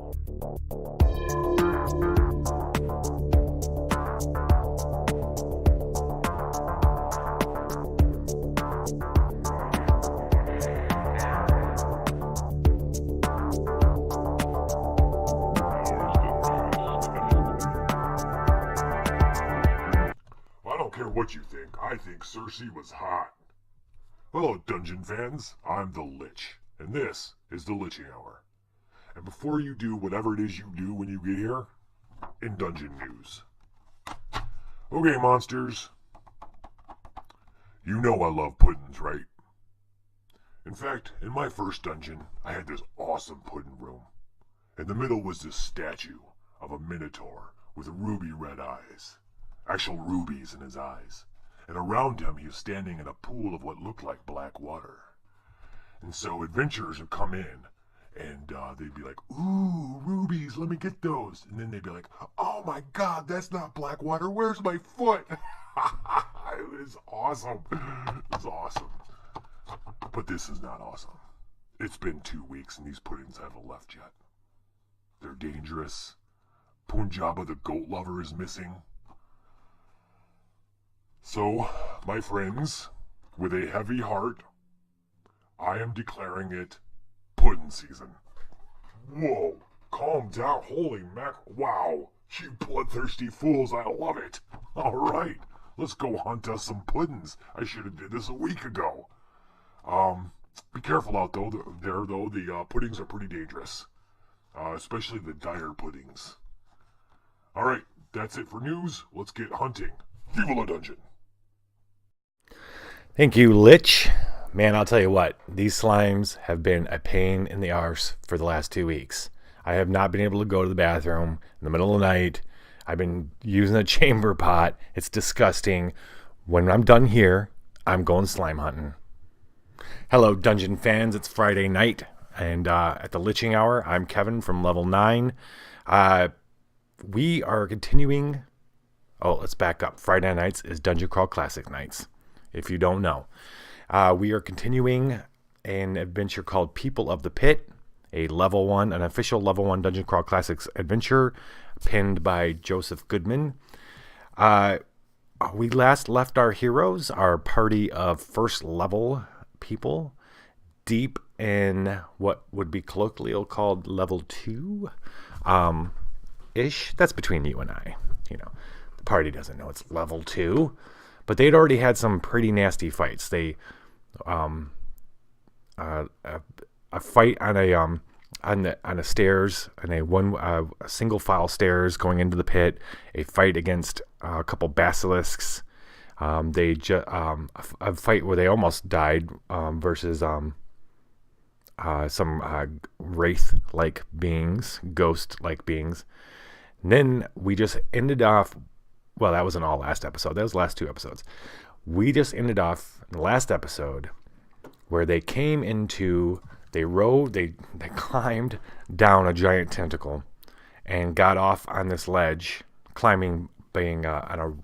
I don't care what you think. I think Cersei was hot. Hello, Dungeon fans. I'm the Lich, and this is the Liching Hour. And before you do whatever it is you do when you get here, in Dungeon News. Okay, monsters. You know I love puddings, right? In fact, in my first dungeon, I had this awesome pudding room. In the middle was this statue of a minotaur with ruby red eyes. Actual rubies in his eyes. And around him he was standing in a pool of what looked like black water. And so adventurers would come in, and they'd be like, ooh, rubies, let me get those. And then they'd be like, oh my god, that's not black water, where's my foot? It was awesome. It was awesome. But this is not awesome. It's been 2 weeks and these puddings haven't left yet. They're dangerous. Punjaba the goat lover is missing. So, my friends, with a heavy heart, I am declaring it pudding season. Whoa, calm down, holy mac, wow, you bloodthirsty fools, I love it. Alright, let's go hunt us some puddings. I should have did this a week ago. Be careful out there, the puddings are pretty dangerous. Especially the dire puddings. Alright, that's it for news, let's get hunting. Viva la Dungeon! Thank you, Lich. Man, I'll tell you what, these slimes have been a pain in the arse for the last 2 weeks. I have not been able to go to the bathroom in the middle of the night. I've been using a chamber pot. It's disgusting. When I'm done here, I'm going slime hunting. Hello, Dungeon fans. It's Friday night, and at the Liching Hour, I'm Kevin from Level 9. We are continuing... Oh, let's back up. Friday nights is Dungeon Crawl Classic nights. If you don't know, we are continuing an adventure called People of the Pit, an official level 1 Dungeon Crawl Classics adventure, pinned by Joseph Goodman. We last left our heroes, our party of first level people, deep in what would be colloquially called level 2, ish. That's between you and I. You know, the party doesn't know it's level 2. But they'd already had some pretty nasty fights. They, a fight on a stairs, on a single file stairs going into the pit. A fight against a couple basilisks. A fight where they almost died versus some wraith-like beings, ghost-like beings. And then we just ended off. Well, that wasn't all last episode. That was the last 2 episodes. We just ended off in the last episode where they came into, they climbed down a giant tentacle and got off on this ledge, climbing, being on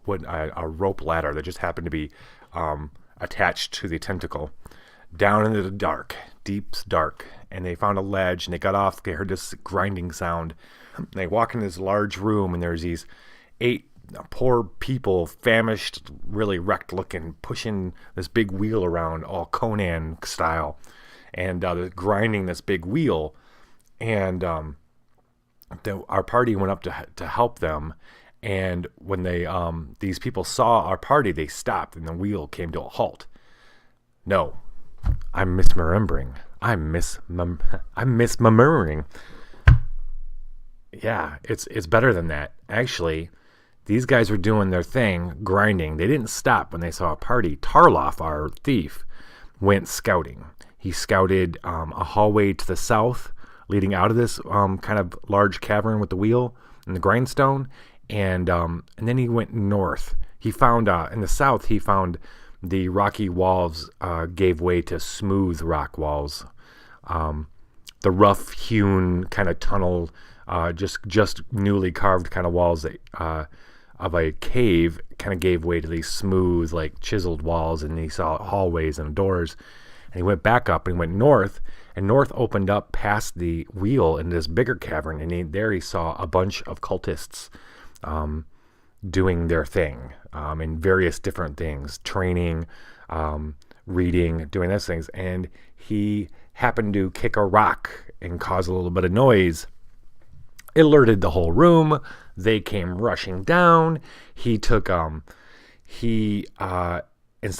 a rope ladder that just happened to be attached to the tentacle, down into the dark, deep dark. And they found a ledge and they got off. They heard this grinding sound. And they walk in this large room and there's these 8 poor people, famished, really wrecked looking, pushing this big wheel around, all Conan style, and they're grinding this big wheel. And our party went up to help them. And when they these people saw our party, they stopped, and the wheel came to a halt. No, I'm misremembering. I'm misremembering. Yeah, it's better than that, actually. These guys were doing their thing, grinding. They didn't stop when they saw a party. Tarloff, our thief, went scouting. He scouted a hallway to the south, leading out of this kind of large cavern with the wheel and the grindstone, and then he went north. He found in the south. He found the rocky walls gave way to smooth rock walls. The rough-hewn kind of tunnel, just newly carved kind of walls that. Of a cave kind of gave way to these smooth, like chiseled walls, and he saw hallways and doors. And he went back up and went north, and north opened up past the wheel in this bigger cavern, and there he saw a bunch of cultists doing their thing in various different things, training, reading, doing those things. And he happened to kick a rock and cause a little bit of noise. It alerted the whole room. They came rushing down. He took, instead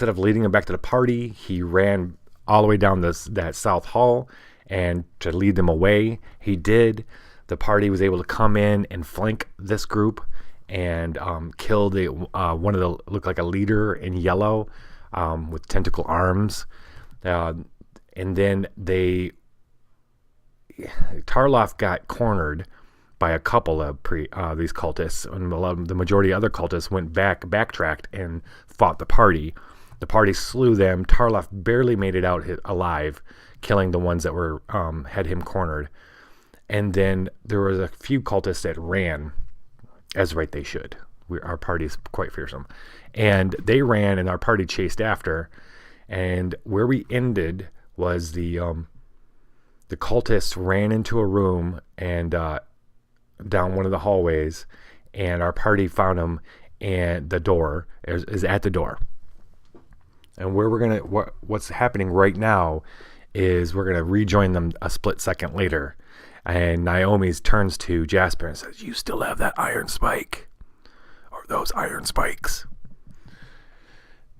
of leading them back to the party, he ran all the way down that south hall, and to lead them away, he did. The party was able to come in and flank this group and kill one of the, looked like a leader in yellow with tentacle arms. And then Tarloff got cornered by a couple of these cultists, and the majority of other cultists backtracked and fought the party. The party slew them. Tarloff barely made it out alive, killing the ones that were had him cornered. And then there was a few cultists that ran, as right they should. Our party's quite fearsome. And they ran, and our party chased after. And where we ended was the cultists ran into a room and down one of the hallways, and our party found them, and the door is at the door. And what's happening right now is we're gonna rejoin them a split second later, and Naomi turns to Jasper and says, "You still have that iron spike, or those iron spikes?"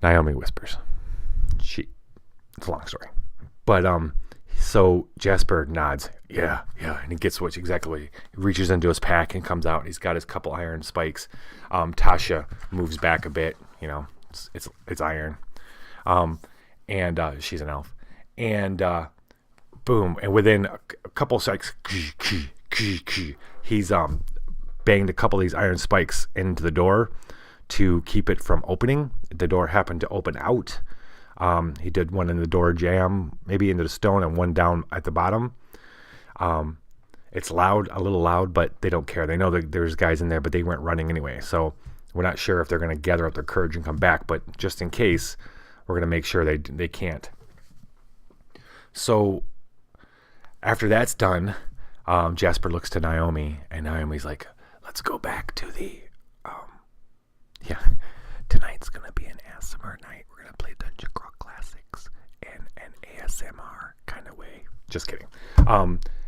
Naomi whispers. It's a long story, but so Jasper nods, yeah, and he gets he reaches into his pack and comes out, and he's got his couple iron spikes. Tasha moves back a bit, it's iron, and she's an elf, and boom, and within a couple seconds, he's banged a couple of these iron spikes into the door to keep it from opening. The door happened to open out. He did one in the door jam, maybe into the stone, and one down at the bottom. It's a little loud, but they don't care. They know that there's guys in there, but they weren't running anyway. So we're not sure if they're going to gather up their courage and come back, but just in case, we're going to make sure they can't. So after that's done, Jasper looks to Naomi, and Naomi's like, "Let's go back to tonight's going to be an ASMR night. We're going to play Dungeon Crawl Classics in an ASMR kind of way." Just kidding.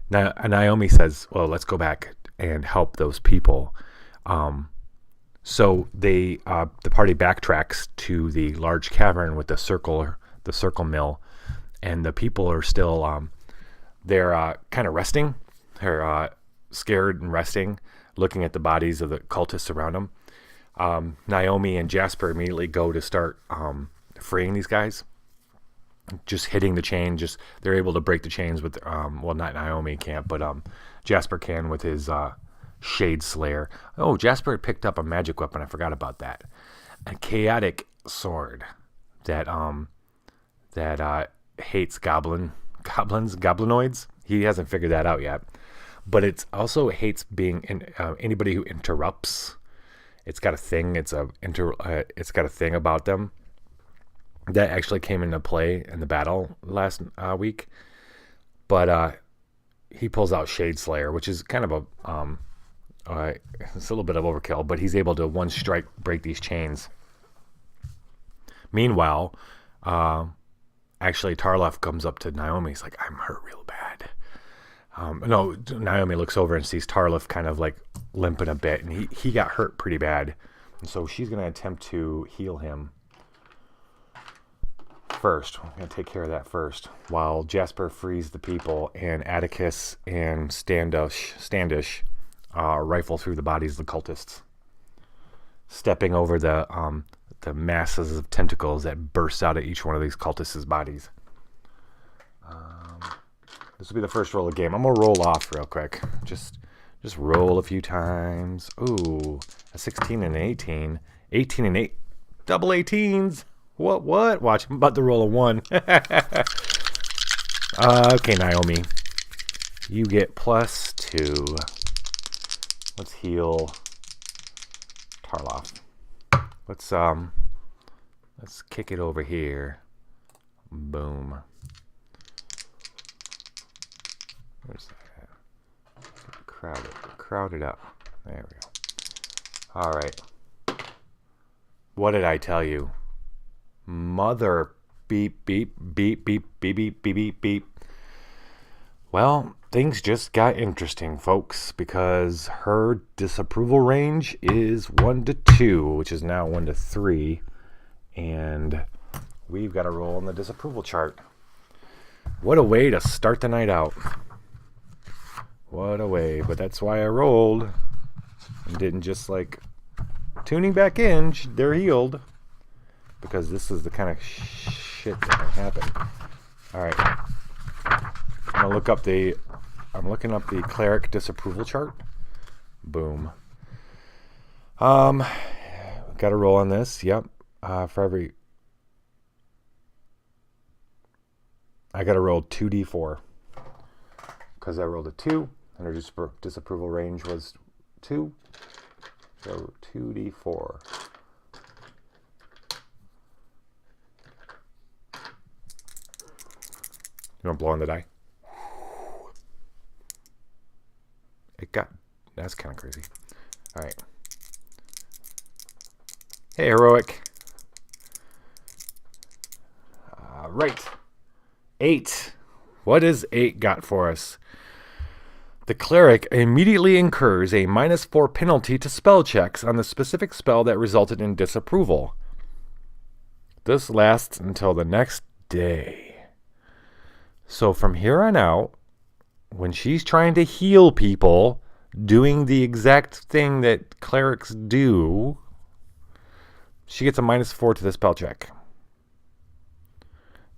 Naomi says, "Well, let's go back and help those people." So the party backtracks to the large cavern with the circle mill, and the people are still they're kind of resting. They're scared and resting, looking at the bodies of the cultists around them. Naomi and Jasper immediately go to start freeing these guys, just hitting the chain. They're able to break the chains with not Naomi can't, but Jasper can with his Shade Slayer. Oh, Jasper had picked up a magic weapon. I forgot about that. A chaotic sword that hates goblinoids. He hasn't figured that out yet, but it also hates being anybody who interrupts. It's got a thing. It's got a thing about them that actually came into play in the battle last week. But he pulls out Shade Slayer, which is kind of it's a little bit of overkill, but he's able to one strike break these chains. Meanwhile, actually Tarloff comes up to Naomi. He's like, "I'm hurt real bad." No, Naomi looks over and sees Tarloff kind of like limping a bit, and he got hurt pretty bad, and so she's going to attempt to heal him first. We're going to take care of that first, while Jasper frees the people, and Atticus and Standish rifle through the bodies of the cultists, stepping over the masses of tentacles that burst out of each one of these cultists' bodies. This will be the first roll of the game. I'm going to roll off real quick. Just roll a few times. Ooh, a 16 and an 18. 18 and 8. Double 18s. What? Watch, I'm about to roll a 1. Okay, Naomi. You get +2. Let's heal Tarloff. Let's kick it over here. Boom. Where's that? Crowd it up. There we go. All right. What did I tell you? Mother beep, beep, beep, beep, beep, beep, beep, beep, beep. Well, things just got interesting, folks, because her disapproval range is 1 to 2, which is now 1 to 3. And we've got to roll on the disapproval chart. What a way to start the night out. What a way. But that's why I rolled and didn't just like tuning back in. They're healed. Because this is the kind of shit that can happen. All right. I'm looking up the cleric disapproval chart. Boom. Got to roll on this. Yep. For every, I got to roll 2d4 because I rolled a 2 and her disapproval range was 2. So 2d4. You want to blow on the die? That's kind of crazy. All right. Hey, heroic. Right. 8. What has 8 got for us? The cleric immediately incurs a -4 penalty to spell checks on the specific spell that resulted in disapproval. This lasts until the next day. So from here on out, when she's trying to heal people, doing the exact thing that clerics do, she gets a -4 to the spell check.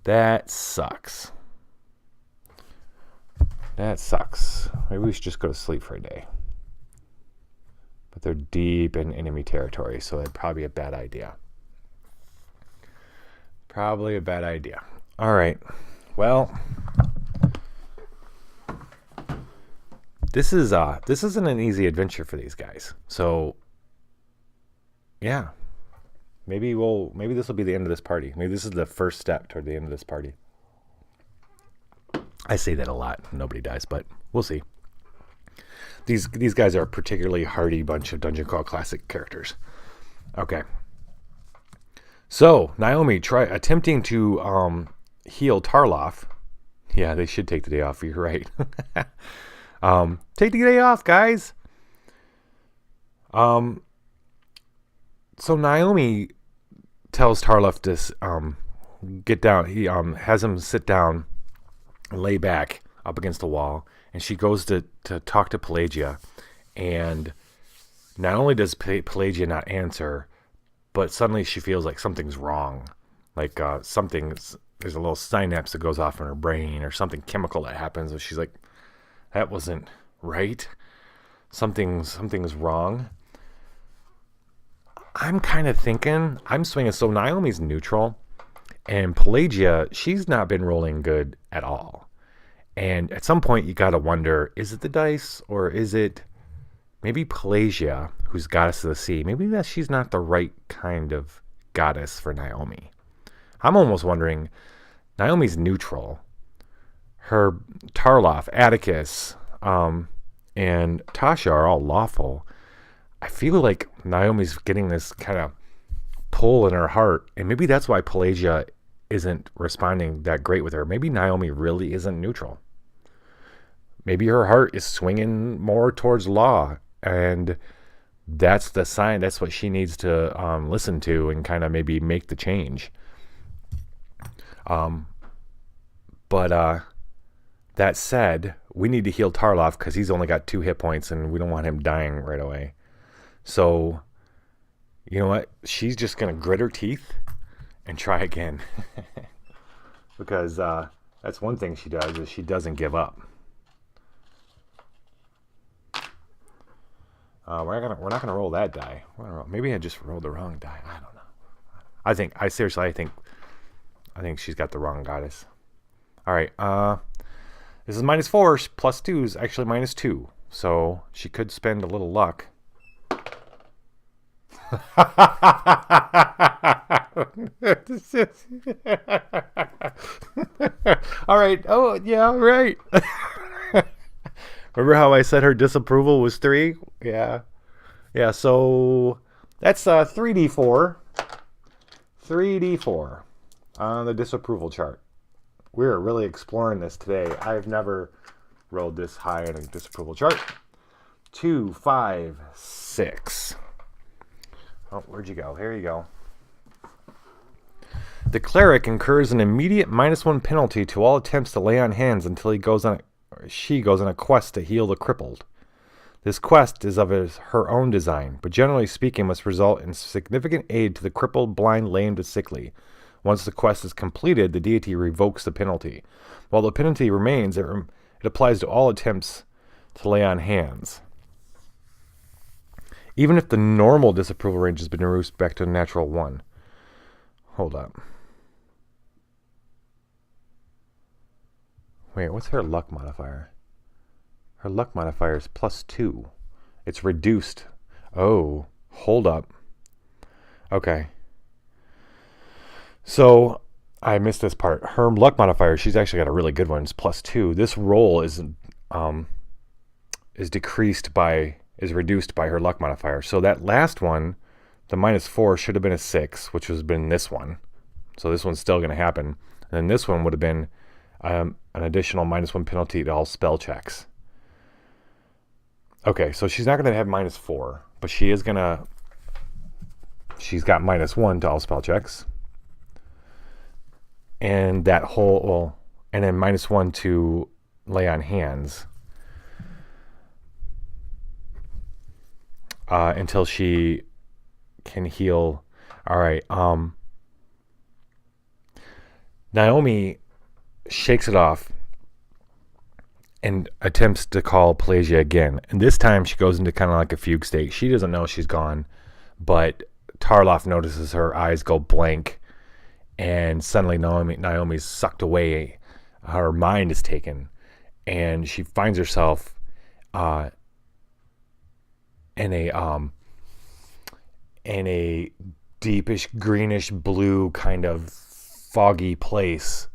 That sucks. That sucks. Maybe we should just go to sleep for a day. But they're deep in enemy territory, so that'd probably be a bad idea. Probably a bad idea. All right. Well, this isn't an easy adventure for these guys. So, yeah. Maybe this will be the end of this party. Maybe this is the first step toward the end of this party. I say that a lot. Nobody dies, but we'll see. These guys are a particularly hardy bunch of Dungeon Crawl Classic characters. Okay. So, Naomi attempting to heal Tarloff. Yeah, they should take the day off. You're right. Take the day off, guys. So Naomi tells Tarloff to get down. He has him sit down, lay back up against the wall, and she goes to talk to Pelagia. And not only does Pelagia not answer, but suddenly she feels like something's wrong. Like there's a little synapse that goes off in her brain or something chemical that happens. And she's like, that wasn't right. Something's wrong. I'm kind of thinking, I'm swinging. So Naomi's neutral, and Pelagia, she's not been rolling good at all. And at some point, you got to wonder, is it the dice, or is it maybe Pelagia, who's goddess of the sea? Maybe that she's not the right kind of goddess for Naomi. I'm almost wondering, Naomi's neutral. Her Tarloff, Atticus, and Tasha are all lawful. I feel like Naomi's getting this kind of pull in her heart, and maybe that's why Pelagia isn't responding that great with her. Maybe Naomi really isn't neutral. Maybe her heart is swinging more towards law, and that's the sign. That's what she needs to listen to and kind of maybe make the change. But that said, we need to heal Tarloff because he's only got 2 hit points, and we don't want him dying right away. So, you know what? She's just going to grit her teeth and try again. Because that's one thing she does, is she doesn't give up. We're not gonna roll that die. Maybe I just rolled the wrong die. I don't know. I think she's got the wrong goddess. All right. This is -4 plus 2 is actually -2, so she could spend a little luck. All right. Oh, yeah, right. Remember how I said her disapproval was 3? Yeah. Yeah, so that's 3d4. 3d4 on the disapproval chart. We're really exploring this today. I've never rolled this high in a disapproval chart. 2, 5, 6. Oh, where'd you go? Here you go. The cleric incurs an immediate -1 penalty to all attempts to lay on hands until she goes on a quest to heal the crippled. This quest is of her own design, but generally speaking must result in significant aid to the crippled, blind, lamed, and sickly. Once the quest is completed, the deity revokes the penalty. While the penalty remains, it applies to all attempts to lay on hands. Even if the normal disapproval range has been reduced back to a natural 1. Hold up. Wait, what's her luck modifier? Her luck modifier is +2. It's reduced. Oh, hold up. Okay. So, I missed this part. Her luck modifier, she's actually got a really good one. It's +2. This roll is reduced by her luck modifier. So that last one, the -4, should have been a 6, which has been this one. So this one's still going to happen. And then this one would have been an additional -1 penalty to all spell checks. Okay, so she's not going to have -4, but she's got -1 to all spell checks. And that and then -1 to lay on hands. Until she can heal. All right. Naomi shakes it off and attempts to call Pelagia again. And this time she goes into kind of like a fugue state. She doesn't know she's gone, but Tarloff notices her eyes go blank, and suddenly Naomi's sucked away. Her mind is taken, and she finds herself in a deepish greenish blue kind of foggy place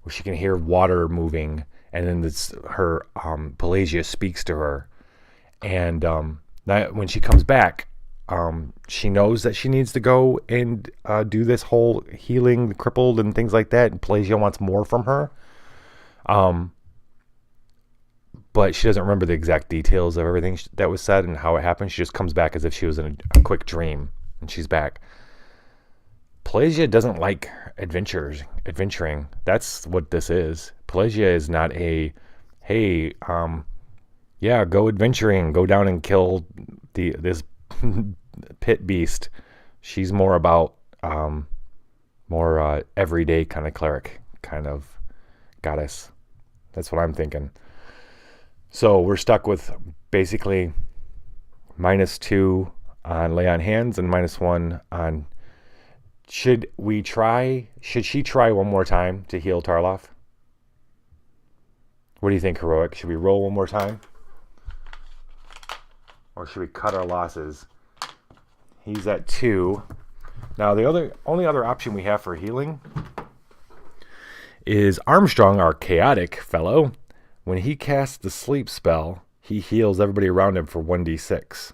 where she can hear water moving, and then her Pelagia speaks to her, and when she comes back, she knows that she needs to go and do this whole healing the crippled and things like that, and Pelagia wants more from her, but she doesn't remember the exact details of everything that was said and how it happened. She just comes back as if she was in a quick dream, and she's back. Pelagia doesn't like adventuring. That's what this is. Pelagia is not a, hey, go adventuring, go down and kill this pit beast. She's more about more everyday kind of cleric, kind of goddess. That's what I'm thinking. So we're stuck with basically -2 on lay on hands and -1 on. Should she try one more time to heal Tarloff? What do you think, Heroic? Should we roll one more time? Or should we cut our losses? He's at 2. Now, the only other option we have for healing is Armstrong, our chaotic fellow. When he casts the sleep spell, he heals everybody around him for 1d6.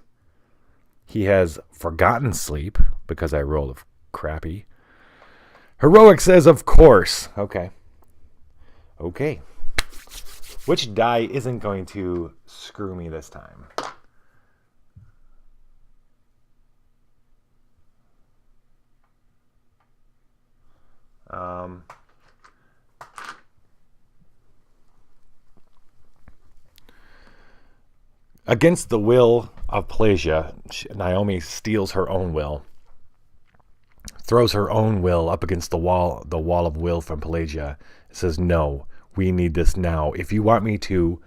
He has forgotten sleep because I rolled crappy. Heroic says, of course. Okay. Which die isn't going to screw me this time? Against the will of Pelagia, Naomi steals her own will, throws her own will up against the wall of will from Pelagia. Says, no, we need this now. If you want me to,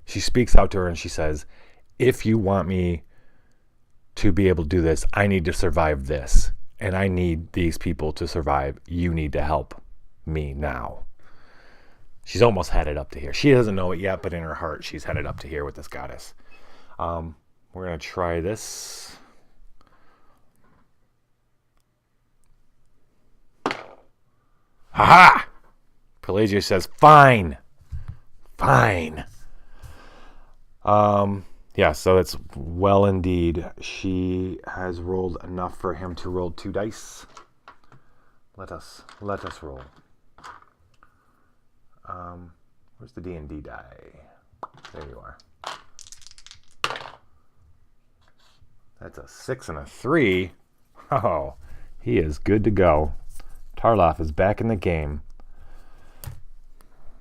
she speaks out to her and she says, if you want me to be able to do this, I need to survive this. And I need these people to survive. You need to help me now. She's almost headed up to here. She doesn't know it yet, but in her heart, she's headed up to here with this goddess. We're going to try this. Ha ha! Pelagia says, fine. Fine. Yeah, so it's well indeed. She has rolled enough for him to roll 2 dice. Let us roll. Where's the D&D die? There you are. That's a 6 and a 3. Oh, he is good to go. Tarloff is back in the game.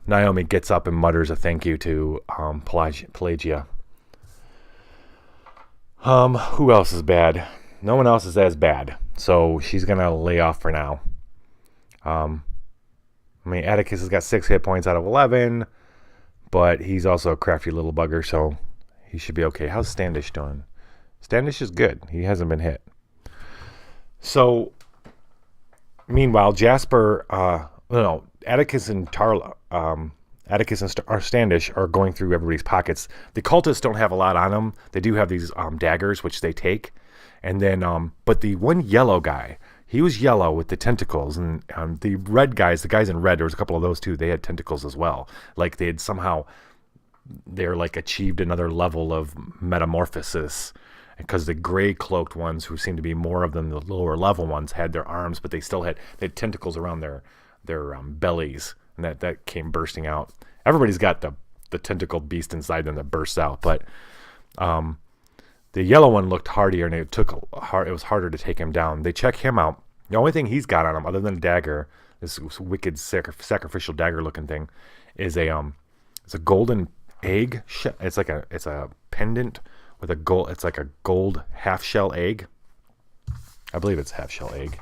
Naomi gets up and mutters a thank you to Pelagia. Who else is bad? No one else is as bad, so she's gonna lay off for now. Atticus has got 6 hit points out of 11, but he's also a crafty little bugger, so he should be okay. How's Standish doing? Standish is good. He hasn't been hit. So, meanwhile, Jasper, Atticus and Standish are going through everybody's pockets. The cultists don't have a lot on them. They do have these daggers, which they take. And then, but the one yellow guy, he was yellow with the tentacles. And the red guys, the guys in red, there was a couple of those too. They had tentacles as well. Like they had somehow, they're like achieved another level of metamorphosis. Because the gray cloaked ones, who seemed to be more of them, the lower level ones, had their arms, but they still had tentacles around their bellies, and that came bursting out. Everybody's got the tentacled beast inside them that bursts out, but the yellow one looked hardier, and it was harder to take him down. They check him out. The only thing he's got on him, other than a dagger, this wicked sacrificial dagger looking thing, is it's a golden egg. It's a pendant with a gold. It's like a gold half shell egg. I believe it's half shell egg.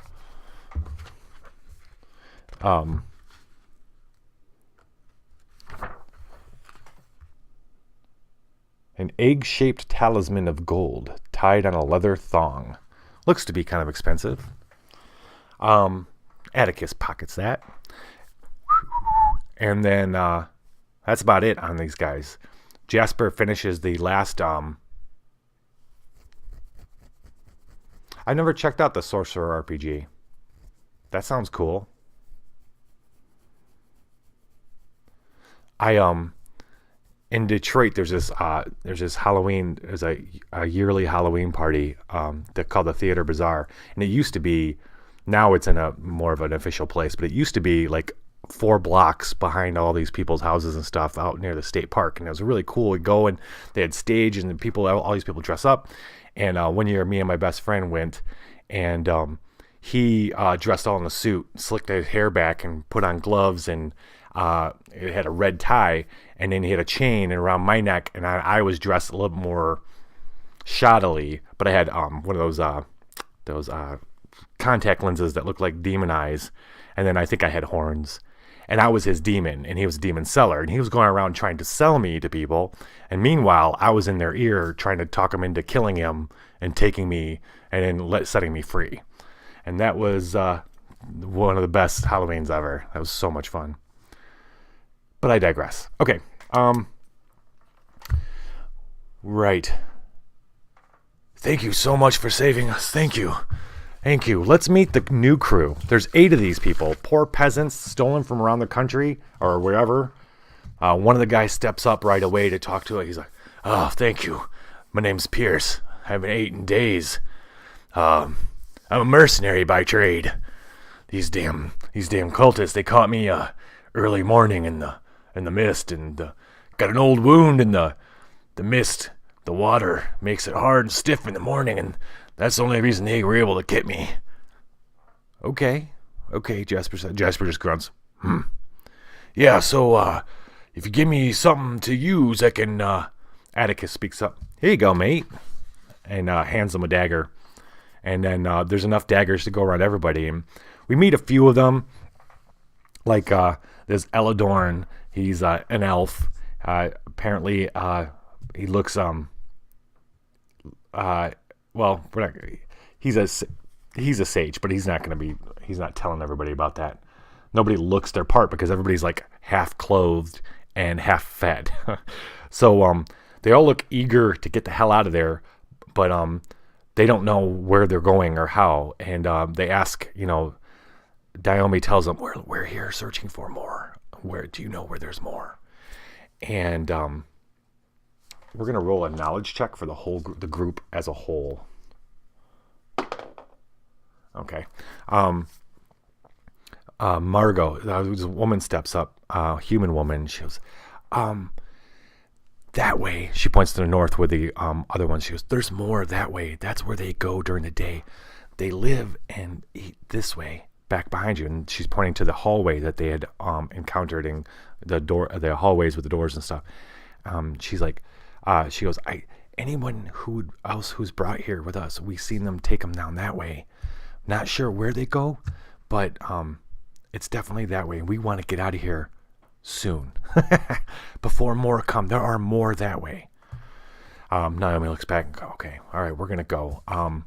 An egg-shaped talisman of gold tied on a leather thong. Looks to be kind of expensive. Atticus pockets that. And then that's about it on these guys. Jasper finishes the last... I never checked out the Sorcerer RPG. That sounds cool. In Detroit, there's this Halloween. There's a yearly Halloween party called the Theater Bazaar, and it used to be. Now it's in a more of an official place, but it used to be like 4 blocks behind all these people's houses and stuff out near the state park, and it was really cool. We'd go and they had stage, and all these people dress up. And one year, me and my best friend went, and he dressed all in a suit, slicked his hair back, and put on gloves, and it had a red tie, and then he had a chain around my neck, and I was dressed a little more shoddily, but I had one of those contact lenses that looked like demon eyes, and then I think I had horns. And I was his demon, and he was a demon seller, and he was going around trying to sell me to people. And meanwhile, I was in their ear trying to talk him into killing him and taking me and then setting me free. And that was one of the best Halloweens ever. That was so much fun. But I digress. Okay. Right. Thank you so much for saving us. Thank you. Thank you. Let's meet the new crew. There's 8 of these people. Poor peasants stolen from around the country or wherever. One of the guys steps up right away to talk to it. He's like, "Oh, thank you. My name's Pierce. I haven't eaten in days. I'm a mercenary by trade. These damn cultists, they caught me early morning in the mist, and got an old wound in the mist. The water makes it hard and stiff in the morning, and that's the only reason they were able to get me." Okay, Jasper said. Jasper just grunts. Yeah, so if you give me something to use, I can... Atticus speaks up. "Here you go, mate." And hands them a dagger. And then there's enough daggers to go around everybody. And we meet a few of them. Like there's Eladorn. He's an elf. Apparently he looks... well, we're not. He's a sage, but he's not telling everybody about that. Nobody looks their part because everybody's like half clothed and half fed. So they all look eager to get the hell out of there, but they don't know where they're going or how. And they ask, Naomi tells them, we're here searching for more. Where do you know where there's more? And we're gonna roll a knowledge check for the group as a whole. Okay. Margot, the woman steps up, human woman. She goes, that way. She points to the north where the other one. She goes, there's more that way. That's where they go during the day. They live and eat this way, back behind you. And she's pointing to the hallway that they had encountered in the hallways with the doors and stuff. She's like, she goes, anyone else who's brought here with us, we've seen them take them down that way. Not sure where they go, but it's definitely that way. We want to get out of here soon before more come. There are more that way. Naomi looks back and goes, okay, all right, we're gonna go. What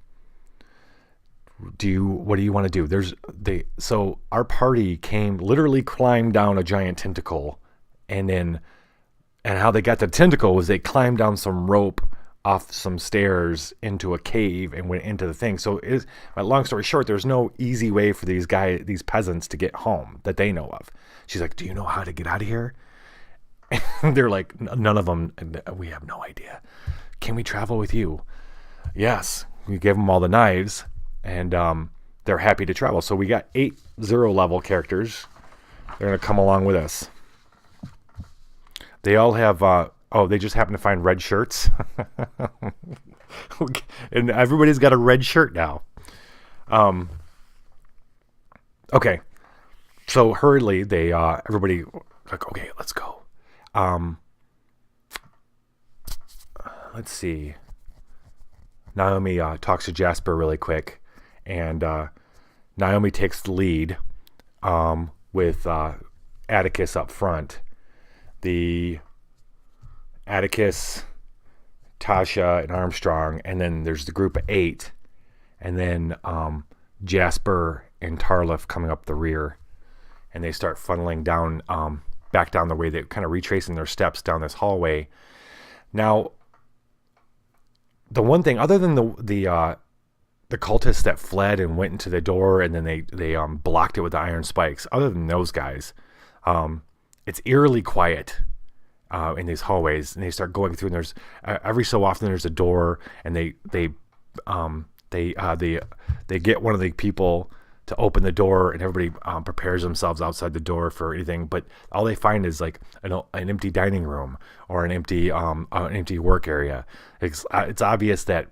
do you want to do? So our party literally climbed down a giant tentacle, and how they got the tentacle was they climbed down some rope off some stairs into a cave and went into the thing. So long story short, there's no easy way for these peasants to get home that they know of. She's like, do you know how to get out of here? And they're like, none of them. We have no idea. Can we travel with you? Yes. We give them all the knives, and they're happy to travel. So we got 8 0-level characters. They're going to come along with us. They all have, they just happen to find red shirts. And everybody's got a red shirt now. Okay. So hurriedly, everybody, like, okay, let's go. Let's see. Naomi talks to Jasper really quick, and Naomi takes the lead with Atticus up front. The Atticus, Tasha, and Armstrong, and then there's the group of 8, and then Jasper and Tarlif coming up the rear, and they start funneling down, back down the way. They're kind of retracing their steps down this hallway. Now, the one thing, other than the cultists that fled and went into the door, and then they blocked it with the iron spikes, other than those guys, it's eerily quiet in these hallways, and they start going through, and there's every so often there's a door, and they get one of the people to open the door, and everybody prepares themselves outside the door for anything, but all they find is like an empty dining room or an empty work area. It's obvious that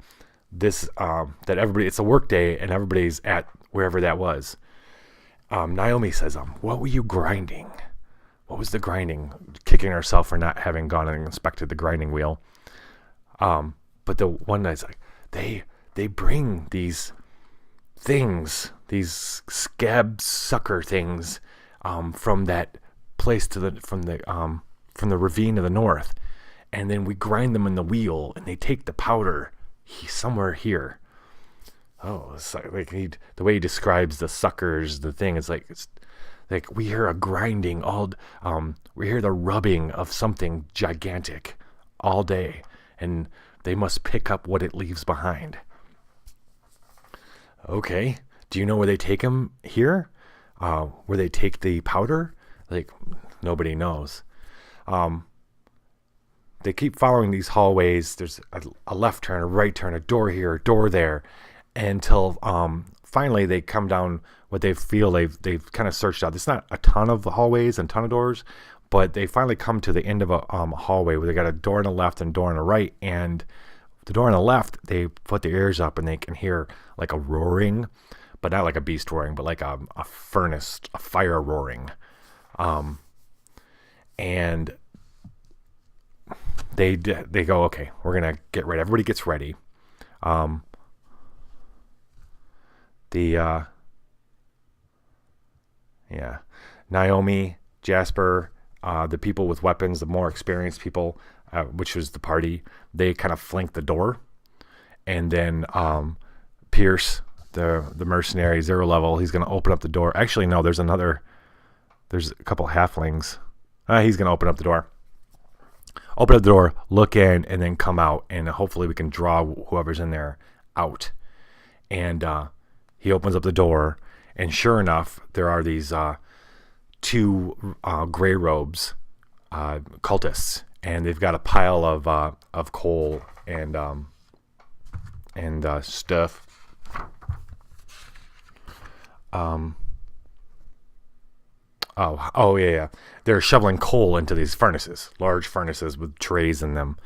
that everybody, it's a work day, and everybody's at wherever that was. Naomi says, what were you grinding? What was the grinding? Kicking herself for not having gone and inspected the grinding wheel. But the one that's like, they bring these things, these scab sucker things, from that place from the ravine to the north, and then we grind them in the wheel, and they take the powder somewhere here. Oh, it's like the way he describes the suckers, the thing, it's like we hear a grinding we hear the rubbing of something gigantic all day, and they must pick up what it leaves behind. Okay, do you know where they take them here? Where they take the powder? Like, nobody knows. They keep following these hallways. There's a left turn, a right turn, a door here, a door there, until finally they come down what they feel they've kind of searched out. There's not a ton of hallways and ton of doors, but they finally come to the end of a hallway where they got a door on the left and a door on the right. And the door on the left, they put their ears up and they can hear like a roaring, but not like a beast roaring, but like a furnace, a fire roaring. And they go, okay, we're gonna get ready. Everybody gets ready. Naomi, Jasper, the people with weapons, the more experienced people, which was the party, they kind of flank the door, and then Pierce, the mercenary, 0 level, he's gonna open up the door. Actually, no, there's a couple halflings. He's gonna open up the door. Open up the door, look in, and then come out, and hopefully we can draw whoever's in there out. And he opens up the door, And sure enough, there are these two gray robes cultists, and they've got a pile of coal and stuff. Yeah. They're shoveling coal into these furnaces, large furnaces with trays in them.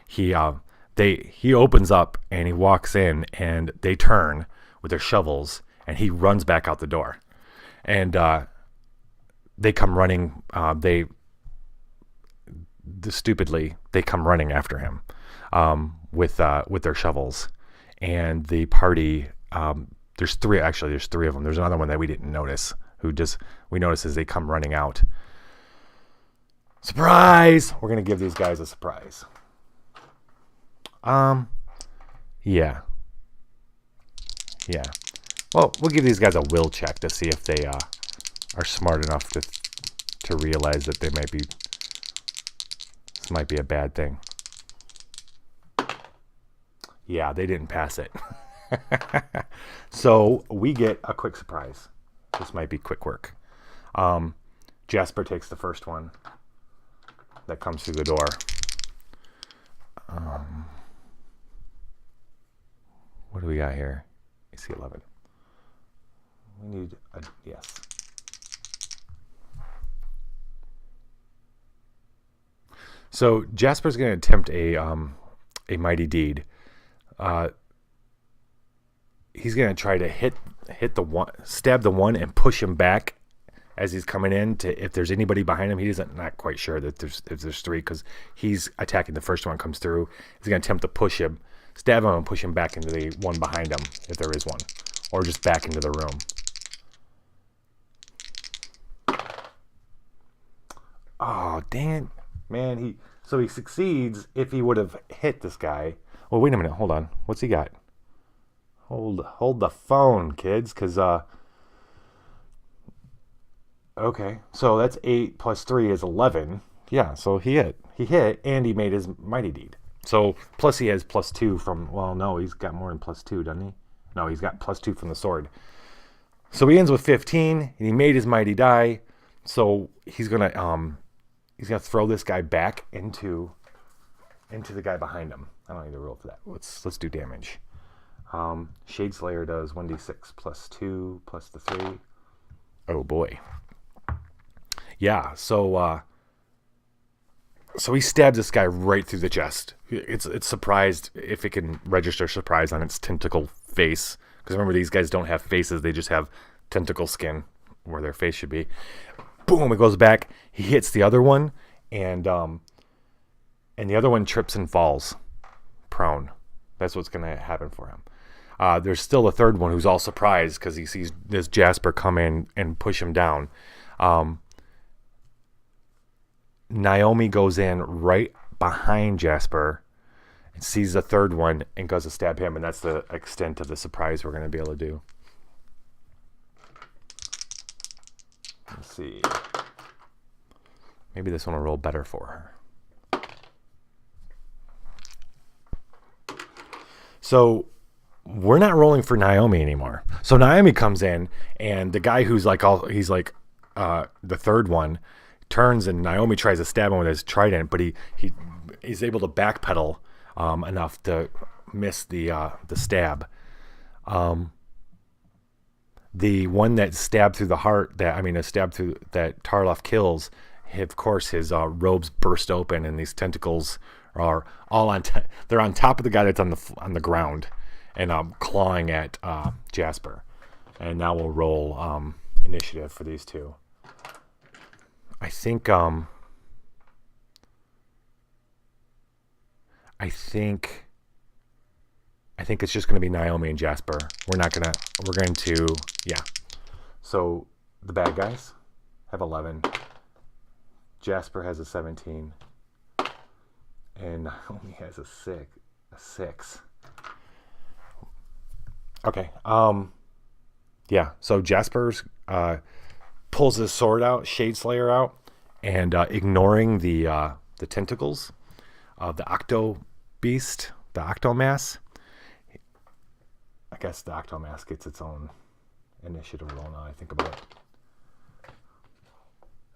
He opens up and he walks in, and they turn with their shovels, and he runs back out the door, and they come running. Stupidly they come running after him with their shovels, and the party. There's three of them. There's another one that we didn't notice. We notice as they come running out. Surprise! We're gonna give these guys a surprise. Yeah. Well, we'll give these guys a will check to see if they are smart enough to realize that this might be a bad thing. Yeah, they didn't pass it. So we get a quick surprise. This might be quick work. Jasper takes the first one that comes through the door. What do we got here? AC 11. We need a yes. So Jasper's going to attempt a mighty deed. He's going to try to hit the one, stab the one, and push him back as he's coming in. If there's anybody behind him, he isn't not quite sure that there's three, because he's attacking the first one comes through. He's going to attempt to push him, stab him, and push him back into the one behind him, if there is one, or just back into the room. Oh, dang it, man! He succeeds. If he would have hit this guy. Well, wait a minute. Hold on. What's he got? Hold the phone, kids, because okay, so that's 8 plus 3 is 11. Yeah, so he hit, and he made his mighty deed. So plus he has plus 2 from. Well, no, he's got more than plus 2, doesn't he? No, he's got plus 2 from the sword. So he ends with 15, and he made his mighty die. So he's gonna throw this guy back into the guy behind him. I don't need to roll for that. Let's do damage. Shade Slayer does 1d6 plus 2 plus the 3. Oh boy. Yeah, so he stabs this guy right through the chest. It's surprised if it can register surprise on its tentacle face. Because remember, these guys don't have faces, they just have tentacle skin where their face should be. Boom, it goes back. He hits the other one, and the other one trips and falls prone. That's what's going to happen for him. There's still a third one who's all surprised because he sees this Jasper come in and push him down. Naomi goes in right behind Jasper and sees the third one and goes to stab him, and that's the extent of the surprise we're going to be able to do. Let's see. Maybe this one will roll better for her. So we're not rolling for Naomi anymore. So Naomi comes in, and the guy who's the third one turns, and Naomi tries to stab him with his trident, but he's able to backpedal enough to miss the stab. The one that stabbed through the heart, that Tarloff kills, of course his robes burst open, and these tentacles are all they're on top of the guy that's on the ground, and clawing at Jasper. And now we'll roll initiative for these two. I think it's just going to be Naomi and Jasper. We're going to So the bad guys have 11. Jasper has a 17. And Naomi has a 6. Okay. So Jasper's pulls his sword out, Shade Slayer out, and ignoring the tentacles of the Octo Beast, the Octomass. I guess the Octomass gets its own initiative roll now I think about it.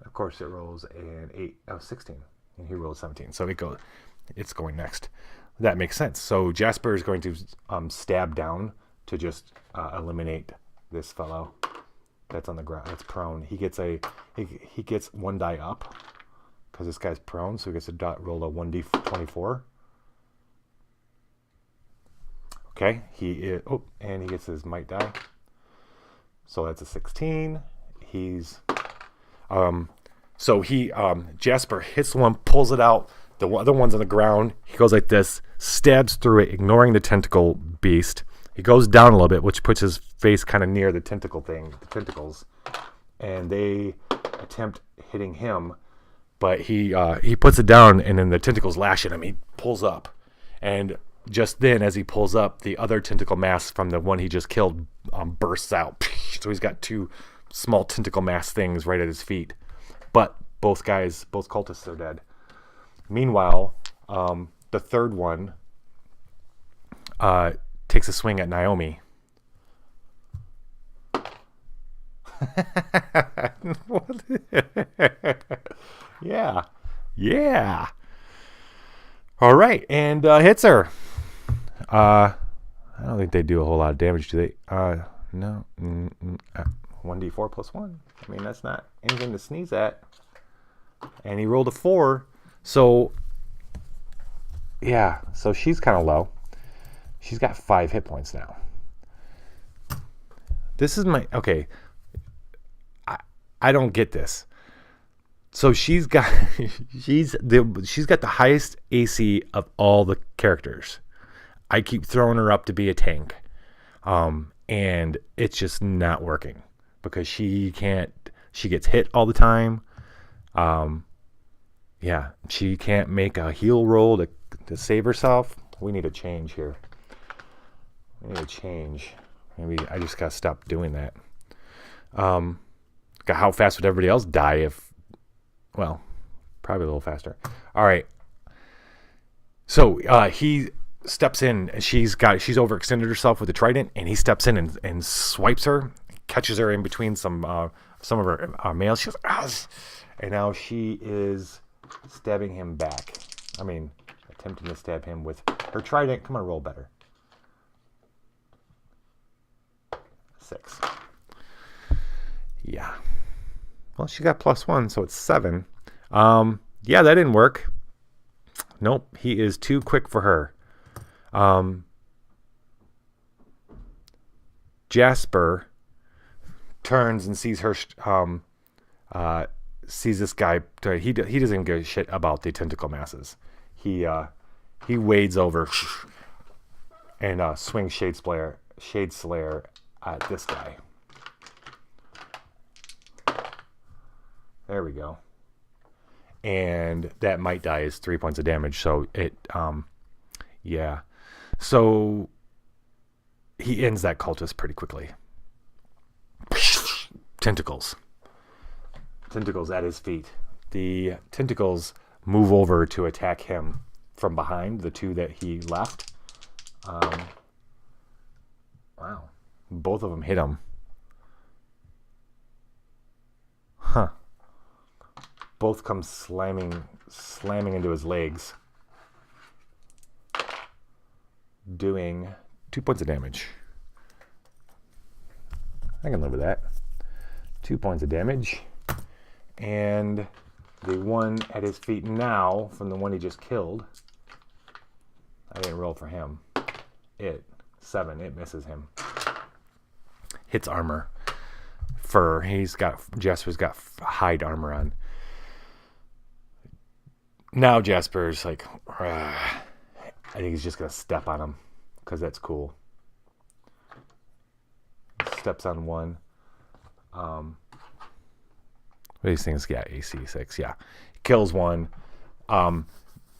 Of course, it rolls an 16, and he rolls 17. So it's going next. That makes sense. So Jasper is going to stab down to just eliminate this fellow that's on the ground. That's prone. He gets he gets one die up because this guy's prone, so he gets to roll a 1d24. Okay, and he gets his might die. So that's a 16. Jasper hits the one, pulls it out. The other one's on the ground. He goes like this, stabs through it, ignoring the tentacle beast. He goes down a little bit, which puts his face kind of near the tentacles, and they attempt hitting him, but he puts it down, and then the tentacles lash at him. He pulls up, and just then, as he pulls up, the other tentacle mass from the one he just killed bursts out. So he's got two small tentacle mass things right at his feet. But both cultists are dead. Meanwhile, the third one takes a swing at Naomi. Yeah. All right, and hits her. I don't think they do a whole lot of damage, do they? No. 1d4 plus 1. I mean, that's not anything to sneeze at. And he rolled a 4. So, yeah. So she's kind of low. She's got 5 hit points now. This is okay. I don't get this. So she's got the highest AC of all the characters. I keep throwing her up to be a tank. And it's just not working because she gets hit all the time. She can't make a heal roll to save herself. We need a change here. Maybe I just gotta stop doing that. How fast would everybody else die well, probably a little faster. All right. So he steps in. She's overextended herself with the trident, and he steps in and swipes her, catches her in between some of her males. She goes, "Ah!" And now she is stabbing him back. I mean, attempting to stab him with her trident. Come on, roll better. 6. Yeah. Well, she got +1, so it's 7. Yeah, that didn't work. Nope, he is too quick for her. Jasper turns and sees her. Sees this guy. He doesn't give a shit about the tentacle masses. He wades over and swings Shade Slayer at this guy. There we go. And that might die is 3 points of damage. So yeah. So he ends that cultist pretty quickly. Tentacles at his feet. The tentacles move over to attack him from behind, the two that he left. Wow. Both of them hit him. Huh. Both come slamming into his legs, doing 2 points of damage. I can live with that. 2 points of damage. And the one at his feet now, from the one he just killed, I didn't roll for him. 7, it misses him. Hits armor. Fur. Jasper's got hide armor on. Now Jasper's like, I think he's just going to step on him because that's cool. Steps on one. What do these things get? AC 6, yeah. Kills one.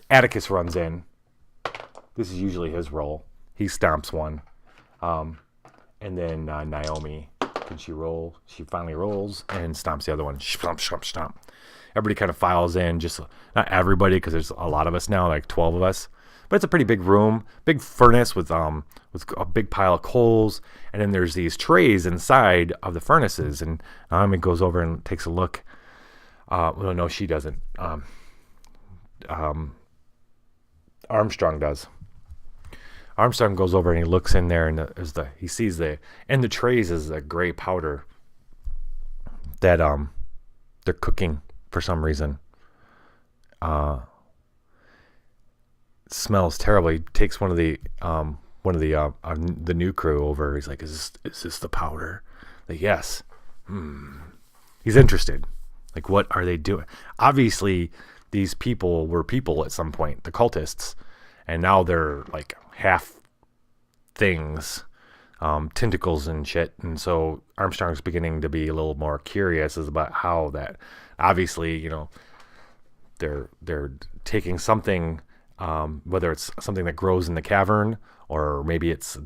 Atticus runs in. This is usually his role. He stomps one. And then Naomi, can she roll? She finally rolls and stomps the other one. Stomp, stomp, stomp. Everybody kind of files in. Just not everybody, because there's a lot of us now, like 12 of us. But it's a pretty big room, big furnace with a big pile of coals, and then there's these trays inside of the furnaces. And Naomi goes over and takes a look. Well, no, she doesn't. Armstrong does. Armstrong goes over and he looks in there, and he sees in the trays is a gray powder that they're cooking for some reason. It smells terrible. He takes one of the new crew over. He's like, "Is this the powder?" Like, yes. He's interested. Like, what are they doing? Obviously, these people were people at some point, the cultists, and now they're like half things, tentacles and shit. And so Armstrong's beginning to be a little more curious about how that. Obviously, you know, they're taking something, whether it's something that grows in the cavern, or maybe it's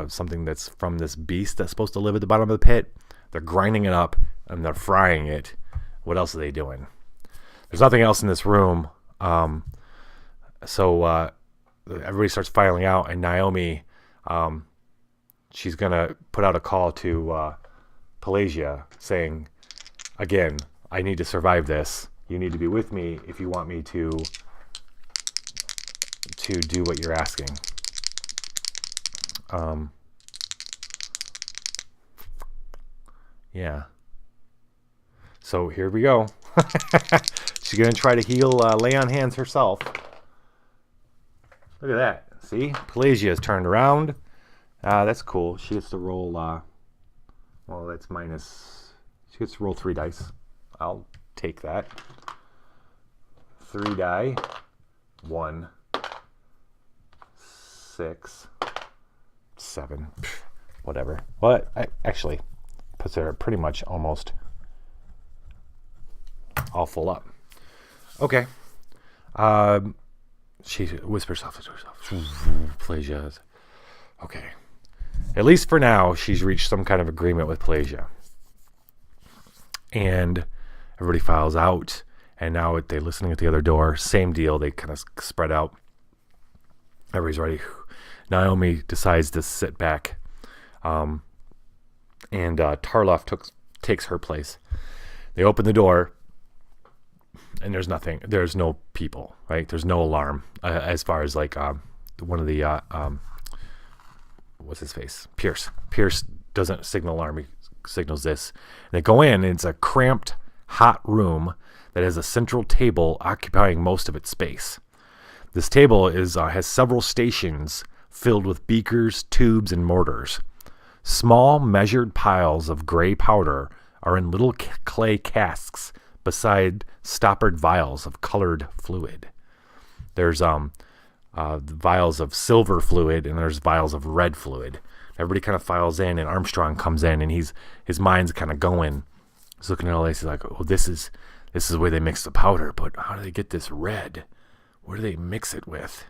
something that's from this beast that's supposed to live at the bottom of the pit. They're grinding it up and they're frying it. What else are they doing? There's nothing else in this room. So everybody starts filing out, and Naomi, she's going to put out a call to Pelagia saying, again, I need to survive this. You need to be with me if you want me to do what you're asking. Yeah. So here we go. She's going to try to heal Lay on Hands herself. Look at that. See? Pelagia is turned around. That's cool. She gets to roll, well, that's minus. She gets to roll 3 dice. I'll take that. 3 die. 1. 6. 7. Whatever. Well, actually puts her pretty much almost all full up. Okay. She whispers softly to herself. Pelagia. Okay. At least for now, she's reached some kind of agreement with Pelagia. And everybody files out. And now they're listening at the other door. Same deal. They kind of spread out. Everybody's ready. Naomi decides to sit back. And Tarloff takes her place. They open the door. And there's nothing. There's no people, right? There's no alarm as far as like one of the what's his face? Pierce. Pierce doesn't signal alarm. He signals this. And they go in, and it's a cramped, hot room that has a central table occupying most of its space. This table has several stations filled with beakers, tubes, and mortars. Small, measured piles of gray powder are in little clay casks beside stoppered vials of colored fluid. There's vials of silver fluid, and there's vials of red fluid. Everybody kind of files in, and Armstrong comes in, and his mind's kind of going. He's looking at all this. He's like, "Oh, this is where they mix the powder, but how do they get this red? Where do they mix it with?"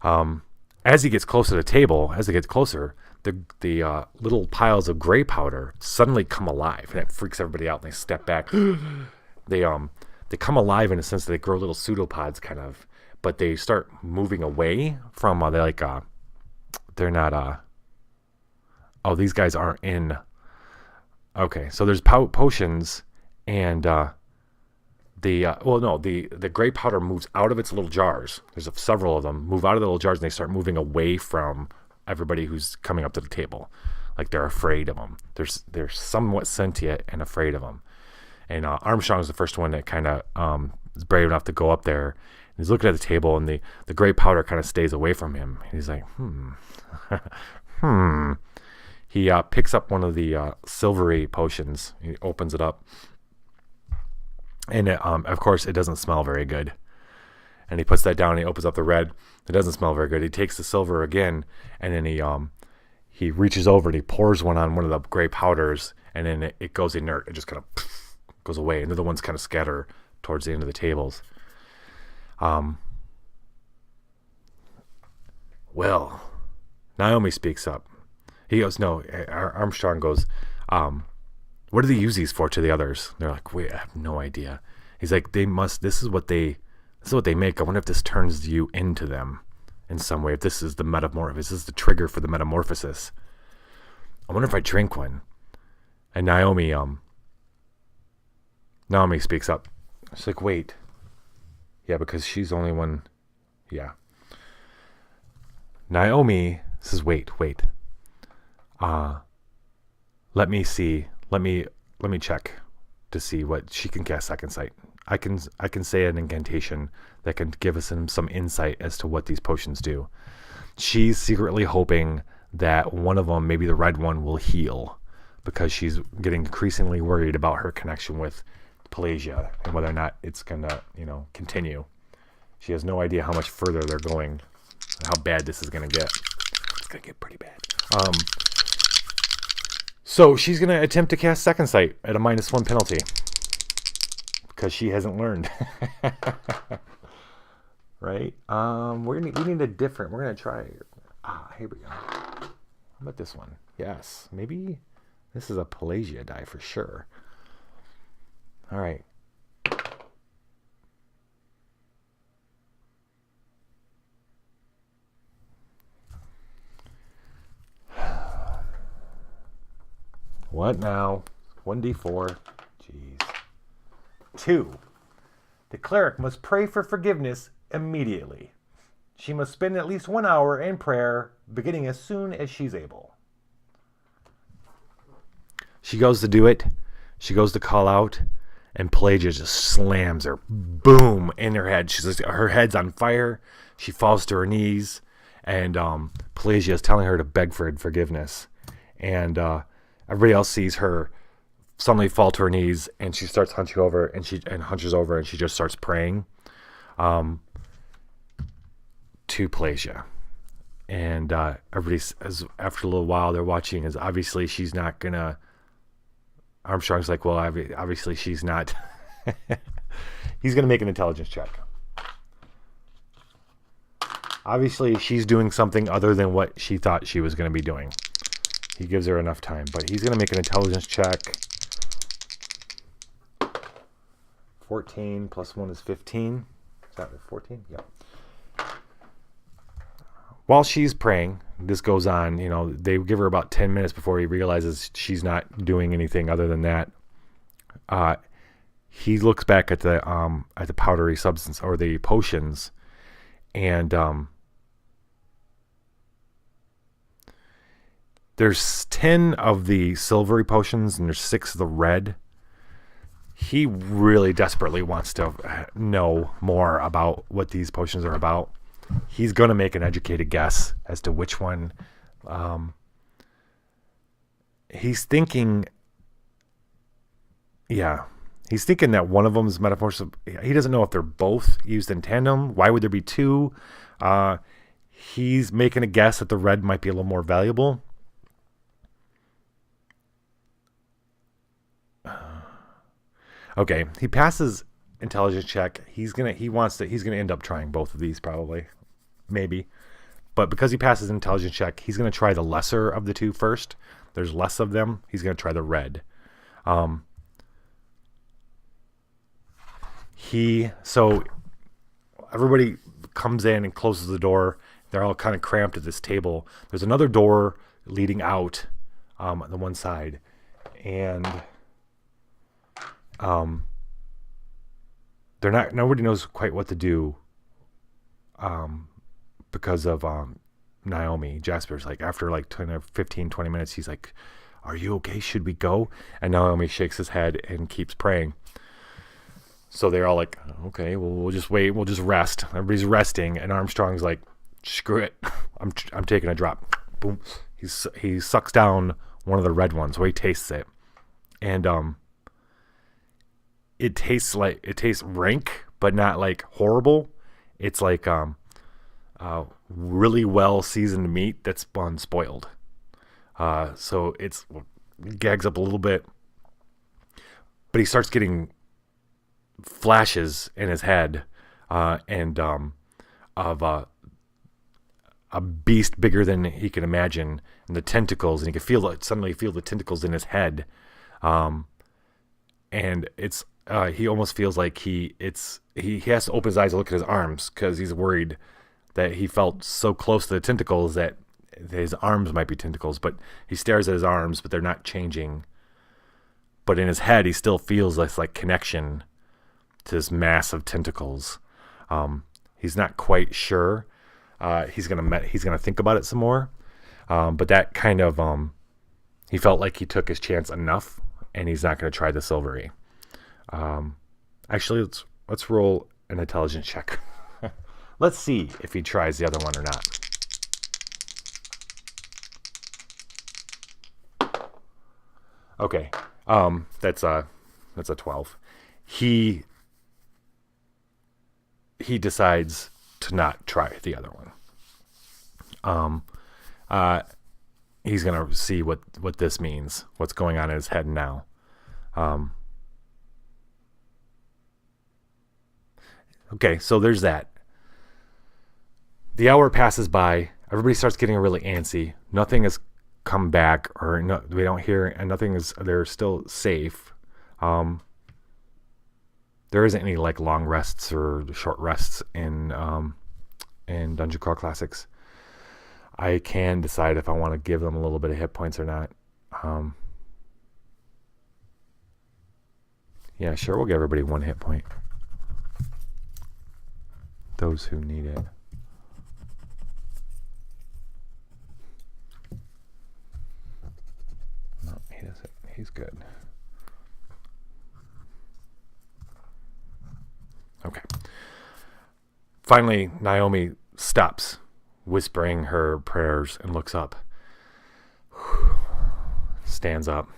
As he gets closer to the table, the little piles of gray powder suddenly come alive, and it freaks everybody out, and they step back. They come alive in a sense that they grow little pseudopods, kind of, but they start moving away from. They're not. Oh, these guys aren't in. Okay, so there's potions, and the gray powder moves out of its little jars. There's several of them move out of the little jars, and they start moving away from everybody who's coming up to the table. Like they're afraid of them. They're somewhat sentient and afraid of them. And Armstrong's the first one that kind of is brave enough to go up there. And he's looking at the table, and the gray powder kind of stays away from him. And he's like, He picks up one of the silvery potions. He opens it up. And of course, it doesn't smell very good. And he puts that down, and he opens up the red. It doesn't smell very good. He takes the silver again, and then he reaches over and he pours one on one of the gray powders, and then it goes inert. It just kind of goes away, and the other ones kind of scatter towards the end of the tables. Well, Naomi speaks up. He goes, no, Armstrong goes, what do they use these for to the others? They're like, wait, I have no idea. He's like, this is what they This is what they make. I wonder if this turns you into them in some way. If this is the metamorphosis, this is the trigger for the metamorphosis. I wonder if I drink one. And Naomi speaks up. She's like, wait. Yeah, because she's the only one. Yeah. Naomi says, wait. Let me see. Let me check to see what she can cast second sight. I can say an incantation that can give us some insight as to what these potions do. She's secretly hoping that one of them, maybe the red one, will heal, because she's getting increasingly worried about her connection with Pelagia and whether or not it's gonna, continue. She has no idea how much further they're going, how bad this is gonna get. It's gonna get pretty bad. So she's gonna attempt to cast second sight at a -1 penalty because she hasn't learned. Right? We need a different. We're gonna try. Here we go. How about this one? Yes, maybe this is a Pelagia die for sure. All right. What now? 1d4. Jeez. 2. The cleric must pray for forgiveness immediately. She must spend at least 1 hour in prayer, beginning as soon as she's able. She goes to do it. She goes to call out, and Pelagia just slams her, boom, in her head. Her head's on fire. She falls to her knees, and Pelagia is telling her to beg for forgiveness. And everybody else sees her suddenly fall to her knees, and she starts hunching over, and hunches over, and she just starts praying to Pelagia. And everybody, after a little while, they're watching, as obviously she's not gonna. Armstrong's like, well, obviously she's not. He's gonna make an intelligence check. Obviously, she's doing something other than what she thought she was going to be doing. He gives her enough time, but he's going to make an intelligence check. 14 plus 1 is 15. Is that 14? Yeah. While she's praying, this goes on. They give her about 10 minutes before he realizes she's not doing anything other than that. He looks back at the powdery substance or the potions, and there's 10 of the silvery potions and there's 6 of the red. He really desperately wants to know more about what these potions are about. He's going to make an educated guess as to which one. He's thinking that one of them is metamorphosis. He doesn't know if they're both used in tandem. Why would there be 2? He's making a guess that the red might be a little more valuable. Okay, he passes intelligence check. He's gonna end up trying both of these probably, maybe, but because he passes intelligence check, he's gonna try the lesser of the 2 first. There's less of them. He's gonna try the red. So everybody comes in and closes the door. They're all kind of cramped at this table. There's another door leading out on the one side, and nobody knows quite what to do because of Naomi. Jasper's like, after 15, 20 minutes, he's like, are you okay? Should we go? And Naomi shakes his head and keeps praying. So they're all like, okay, well, we'll just wait. We'll just rest. Everybody's resting. And Armstrong's like, screw it. I'm taking a drop. Boom. He sucks down one of the red ones. So he tastes it. And it tastes rank, but not like horrible. It's like really well seasoned meat that's unspoiled. So it gags up a little bit, but he starts getting flashes in his head and of a beast bigger than he can imagine, and the tentacles, and he can suddenly feel the tentacles in his head, and it's he almost feels like he has to open his eyes and look at his arms because he's worried that he felt so close to the tentacles that his arms might be tentacles, but he stares at his arms, but they're not changing. But in his head, he still feels this like connection to this mass of tentacles. He's not quite sure. He's gonna think about it some more. But that kind of he felt like he took his chance enough, and he's not gonna try the silvery. Actually, let's roll an intelligence check. Let's see if he tries the other one or not. Okay, that's a 12. He decides to not try the other one. He's gonna see what this means, what's going on in his head now. Okay, so there's that. The hour passes by. Everybody starts getting really antsy. Nothing has come back, or no, we don't hear, and nothing is. They're still safe. There isn't any like long rests or short rests in Dungeon Crawl Classics. I can decide if I want to give them a little bit of hit points or not. Yeah, sure. We'll give everybody 1 hit point. Those who need it. No, he doesn't. He's good. Okay. Finally, Naomi stops whispering her prayers and looks up. Stands up.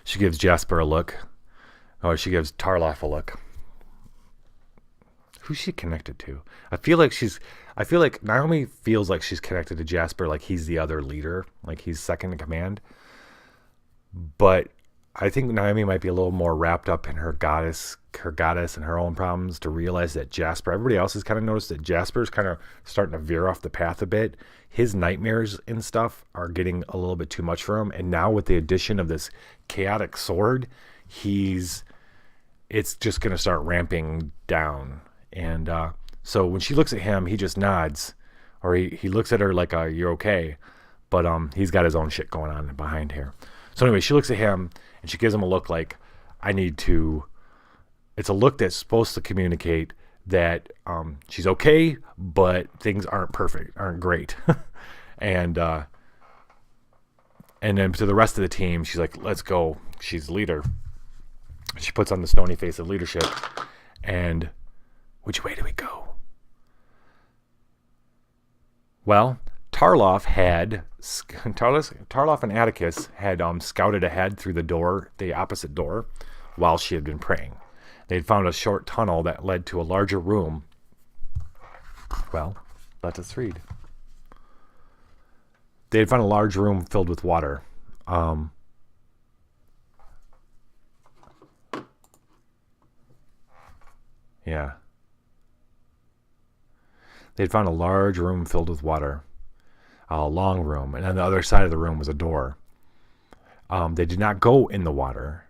She gives Jasper a look. Oh, she gives Tarloff a look. Who's she connected to? I feel like Naomi feels like she's connected to Jasper, like he's the other leader, like he's second in command. But I think Naomi might be a little more wrapped up in her goddess and her own problems to realize that Jasper, everybody else has kind of noticed that Jasper's kind of starting to veer off the path a bit. His nightmares and stuff are getting a little bit too much for him. And now with the addition of this chaotic sword, it's just going to start ramping down. And so when she looks at him, he just nods, or he looks at her like, you're okay. But he's got his own shit going on behind here. So anyway, she looks at him and she gives him a look like, it's a look that's supposed to communicate that she's okay, but things aren't great. And then to the rest of the team, she's like, let's go. She's the leader. She puts on the stony face of leadership. And which way do we go? Well, Tarloff and Atticus had scouted ahead through the opposite door, while she had been praying. They'd found a short tunnel that led to a larger room. Well, let us read. They had found a large room filled with water. Yeah. They'd found a large room filled with water. A long room. And on the other side of the room was a door. They did not go in the water.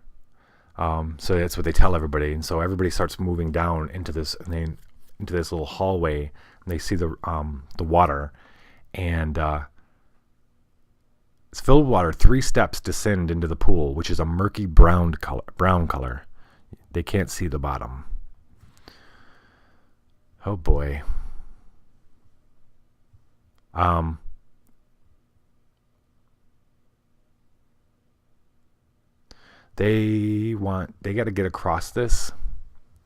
So that's what they tell everybody. And so everybody starts moving down into this little hallway. And they see the water. And it's filled with water. 3 steps descend into the pool, which is a murky brown color. They can't see the bottom. Oh boy. They got to get across this.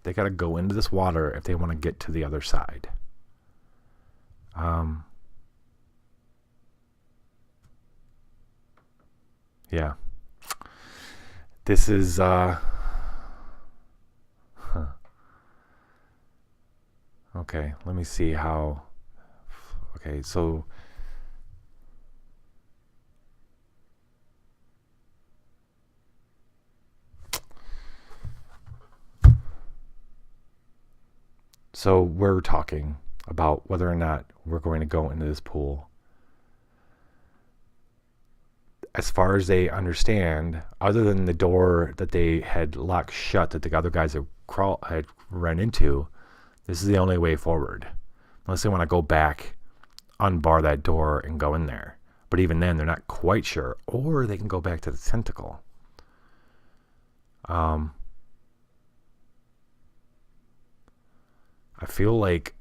They got to go into this water if they want to get to the other side. Yeah. This is Okay, let me see how. Okay, so we're talking about whether or not we're going to go into this pool. as far as they understand, other than the door that they had locked shut that the other guys had run into, this is the only way forward. Unless they want to go back, unbar that door, and go in there. But even then, they're not quite sure. Or they can go back to the tentacle. I feel like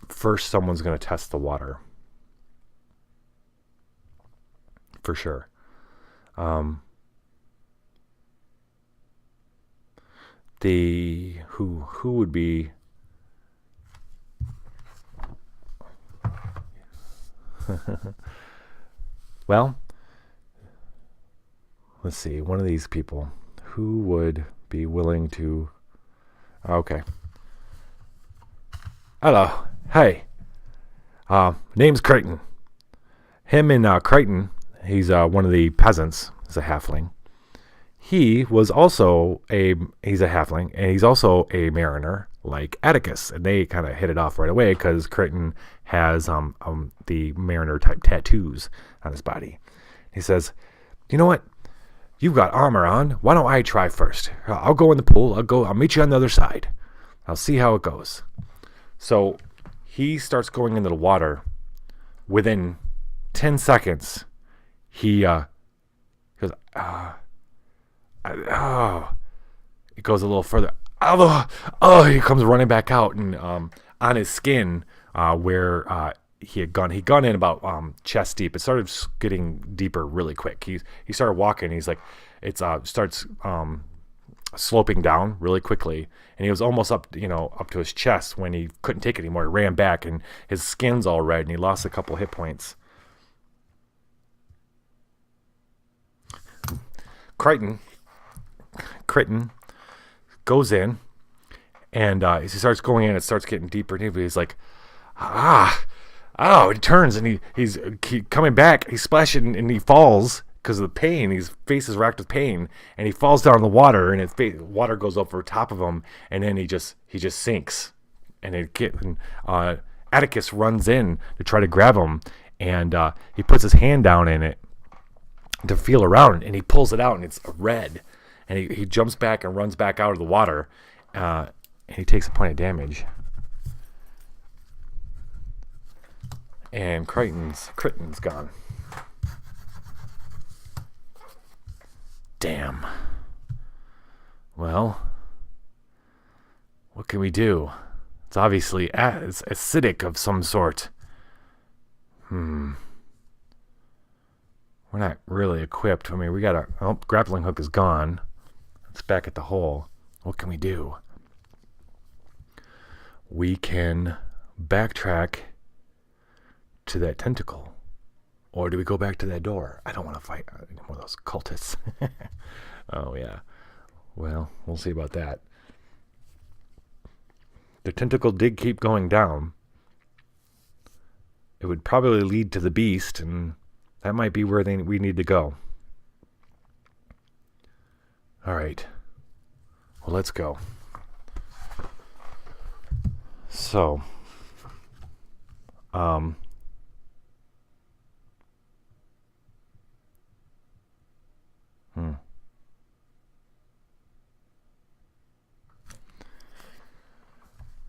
first someone's going to test the water. For sure. Who would be... Well, let's see. One of these people. Who would be willing to... Okay. Hello. Hey. Name's Creighton. Him and Creighton, he's one of the peasants. He's a halfling. He's a halfling, and he's also a mariner, like Atticus. And they kind of hit it off right away because Creighton has the mariner type tattoos on his body. He says, "You know what? You've got armor on. Why don't I try first? I'll go in the pool. I'll meet you on the other side. I'll see how it goes." So he starts going into the water. Within 10 seconds, he goes, it goes a little further. He comes running back out, and on his skin, where he had gone in about chest deep. It started getting deeper really quick. He started walking. He's like, starts sloping down really quickly, and he was almost up to his chest when he couldn't take it anymore. He ran back, and his skin's all red, and he lost a couple hit points. Creighton goes in, and as he starts going in, it starts getting deeper and deeper. He's like, he turns, and he's coming back. He's splashing, and he falls because of the pain. His face is racked with pain, and he falls down in the water, and water goes over top of him, and then he just sinks. And Atticus runs in to try to grab him, and he puts his hand down in it to feel around, and he pulls it out, and it's red. And he jumps back and runs back out of the water, and he takes a point of damage. And Creighton's gone. Damn. Well, what can we do? It's obviously it's acidic of some sort. We're not really equipped. I mean, we got grappling hook is gone. It's back at the hole. What can we do? We can backtrack to that tentacle. Or do we go back to that door? I don't want to fight any more of those cultists. Oh, yeah. Well, we'll see about that. The tentacle did keep going down. It would probably lead to the beast, and that might be where we need to go. All right. Well, let's go. So,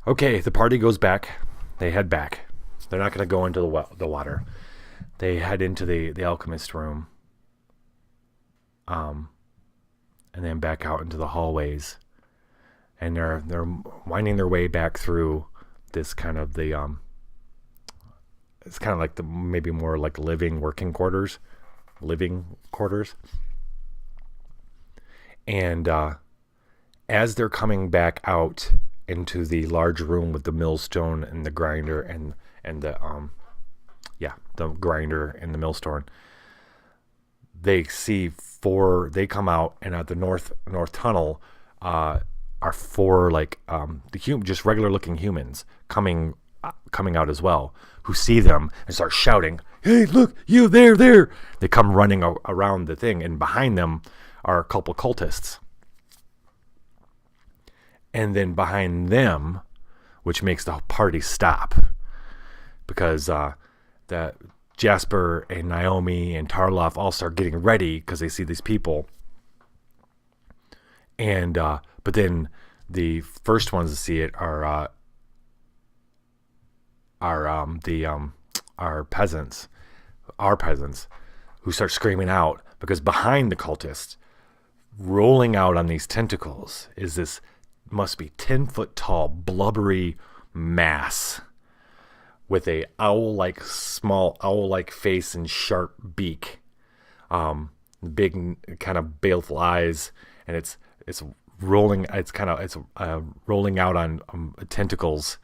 Okay, the party goes back. They head back. They're not going to go into the water. They head into the alchemist room. And then back out into the hallways. And they're winding their way back through this kind of it's kind of like maybe more like living quarters. And as they're coming back out into the large room with the millstone and the grinder and the grinder and the millstone, they see they come out, and at the north tunnel are four just regular looking humans coming out as well, who see them and start shouting, "Hey, look, you there!" They come running around the thing, and behind them are a couple cultists. And then behind them, which makes the party stop, because Jasper and Naomi and Tarloff all start getting ready because they see these people. And but then the first ones to see it are peasants, who start screaming out because behind the cultists, rolling out on these tentacles, is this must be 10-foot tall blubbery mass with a small owl-like face and sharp beak, big kind of baleful eyes, and it's rolling out on tentacles,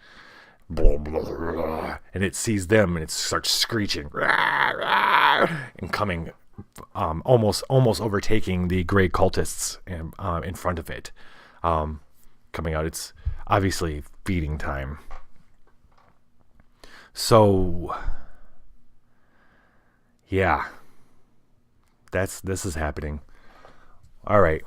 blah, blah, blah, and it sees them and it starts screeching and coming, almost overtaking the gray cultists in front of it, coming out. It's obviously feeding time. So yeah, this is happening. All right.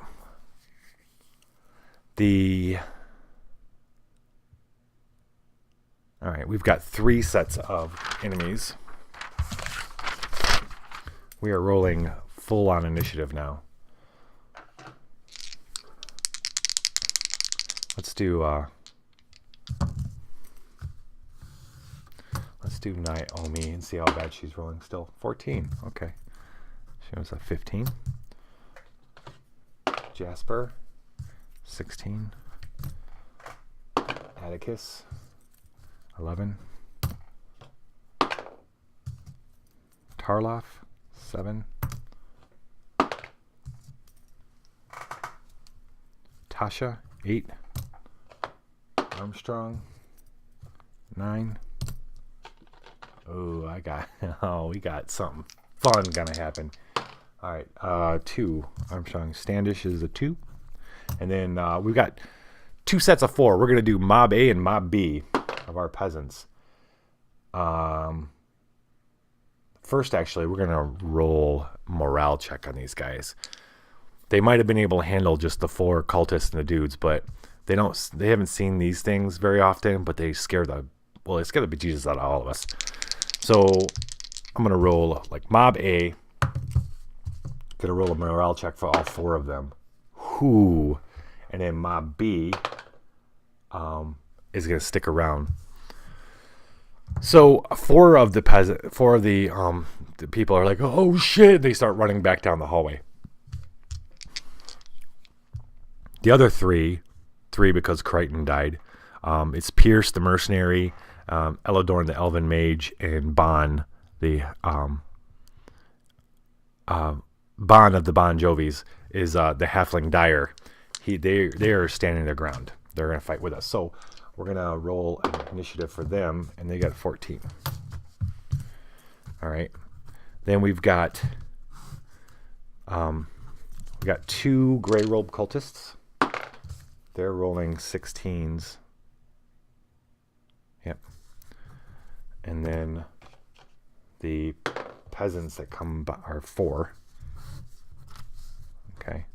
All right, we've got 3 sets of enemies. We are rolling full on initiative now. Let's do Naomi and see how bad she's rolling still. 14. Okay. She was a 15. Jasper, 16. Atticus, 11. Tarloff, 7. Tasha, 8. Armstrong, 9. We got something fun gonna happen. All right, 2. Armstrong Standish is a 2. And then we've got 2 sets of 4. We're gonna do Mob A and Mob B of our peasants. First, actually, we're gonna roll morale check on these guys. They might have been able to handle just the 4 cultists and the dudes, but they haven't seen these things very often, but they scare the bejesus out of all of us. So I'm gonna roll like Mob A. Gonna roll a morale check for all 4 of them. Whoo. And then Mob B is gonna stick around. So 4 of the people are like, oh shit, they start running back down the hallway. The other 3 because Crichton died, it's Pierce the mercenary, Elodorn the elven mage, and Bon the Bon of the Bon Jovis is the halfling Dyer. They are standing their ground. They're gonna fight with us. So we're gonna roll an initiative for them, and they got 14. All right. Then we've got 2 gray robe cultists. They're rolling 16s. Yep. And then the peasants that come by are 4. Okay.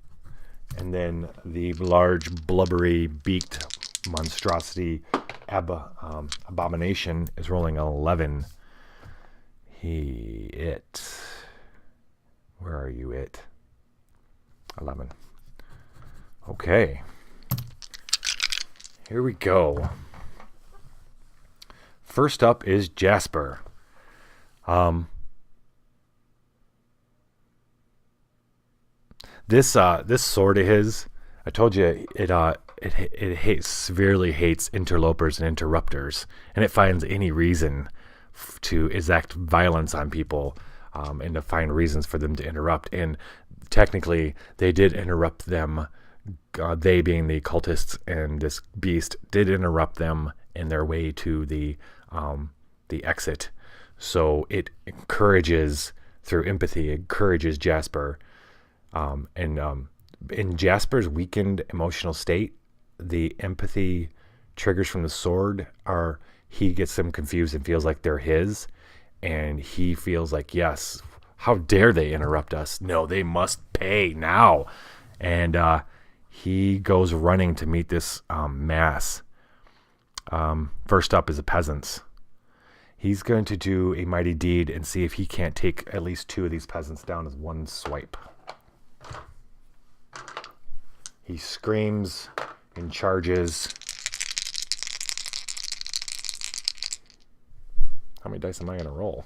And then the large, blubbery, beaked monstrosity abomination is rolling 11. Where are you, it? 11. Okay. Here we go. First up is Jasper. This sword of his, I told you it severely hates interlopers and interrupters, and it finds any reason to exact violence on people, and to find reasons for them to interrupt. And technically, they did interrupt them. They being the cultists and this beast did interrupt them in their way to the exit. So it encourages, through empathy, Jasper. In Jasper's weakened emotional state, the empathy triggers from the sword he gets them confused and feels like they're his, and he feels like, yes, how dare they interrupt us? No, they must pay now. And he goes running to meet this mass. First up is the peasants. He's going to do a mighty deed and see if he can't take at least 2 of these peasants down as one swipe. He screams and charges. How many dice am I going to roll?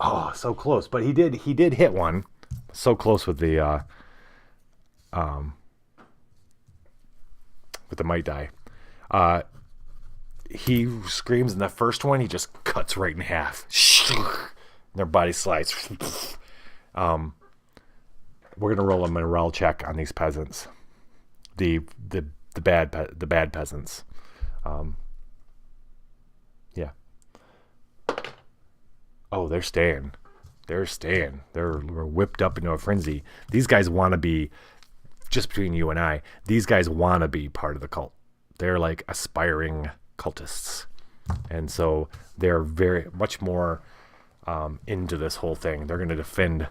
Oh, so close. But he did hit one. So close with the might die. He screams, and the first one he just cuts right in half. Their body slides. We're gonna roll a morale check on these peasants. The bad peasants. Yeah. Oh, they're staying. They're whipped up into a frenzy. These guys want to be, just between you and I, these guys want to be part of the cult. They're like aspiring cultists. And so they're very much more into this whole thing. They're going to defend.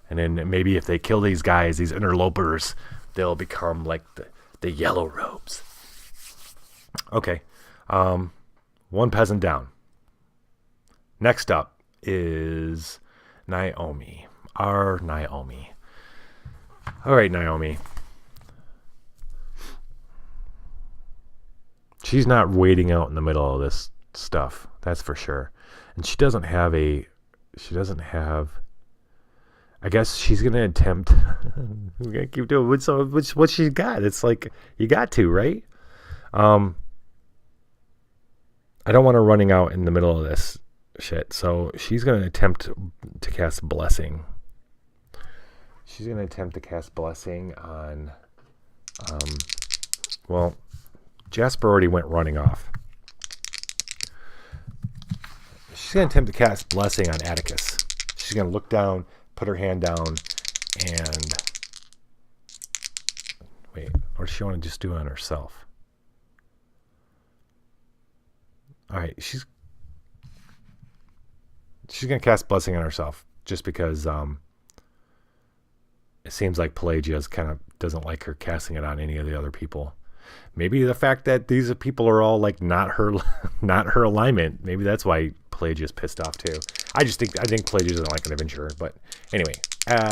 And then maybe if they kill these guys, these interlopers, they'll become like the yellow robes. Okay. One peasant down. Next up is Naomi. Our Naomi. All right, Naomi. She's not waiting out in the middle of this stuff. That's for sure. And she doesn't have, I guess she's going to attempt. We're going to keep doing what she's got. It's like, you got to, right? I don't want her running out in the middle of this shit. So she's going to attempt to cast Blessing. She's going to attempt to cast Blessing on, well, Jasper already went running off. She's going to attempt to cast Blessing on Atticus. She's going to look down, put her hand down, and wait, or does she want to just do it on herself? All right, she's going to cast Blessing on herself just because it seems like Pelagia's kind of doesn't like her casting it on any of the other people. Maybe the fact that these people are all like not her alignment. Maybe that's why Pelagia's pissed off too. I think Pelagia doesn't like an adventurer. But anyway,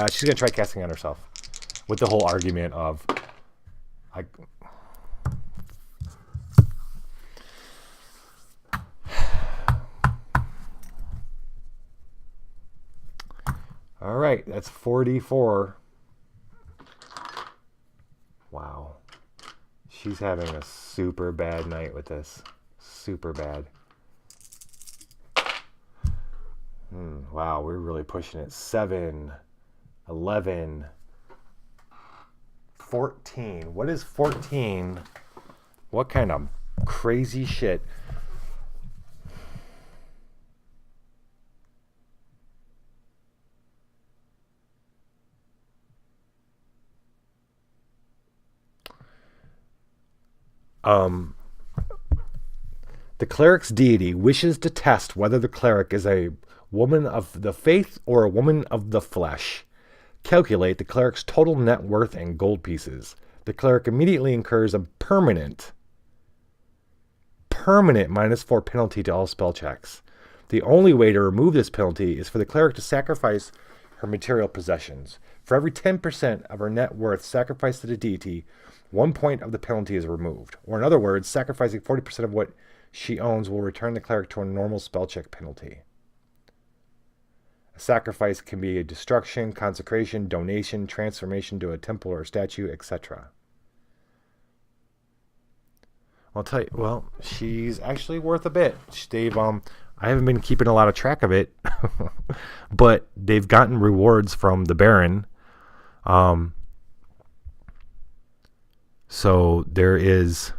she's gonna try casting on herself with the whole argument of, all right, that's 44. Wow. She's having a super bad night with this. Super bad. Wow, we're really pushing it. 7, 11, 14. What is 14? What kind of crazy shit? The cleric's deity wishes to test whether the cleric is a woman of the faith or a woman of the flesh. Calculate the cleric's total net worth in gold pieces. The cleric immediately incurs a permanent -4 penalty to all spell checks. The only way to remove this penalty is for the cleric to sacrifice her material possessions. For every 10% of her net worth sacrificed to the deity, 1 point of the penalty is removed. Or in other words, sacrificing 40% of what she owns will return the cleric to a normal spell check penalty. A sacrifice can be a destruction, consecration, donation, transformation to a temple or a statue, etc. I'll tell you, well, she's actually worth a bit. I haven't been keeping a lot of track of it, but they've gotten rewards from the Baron. So there is,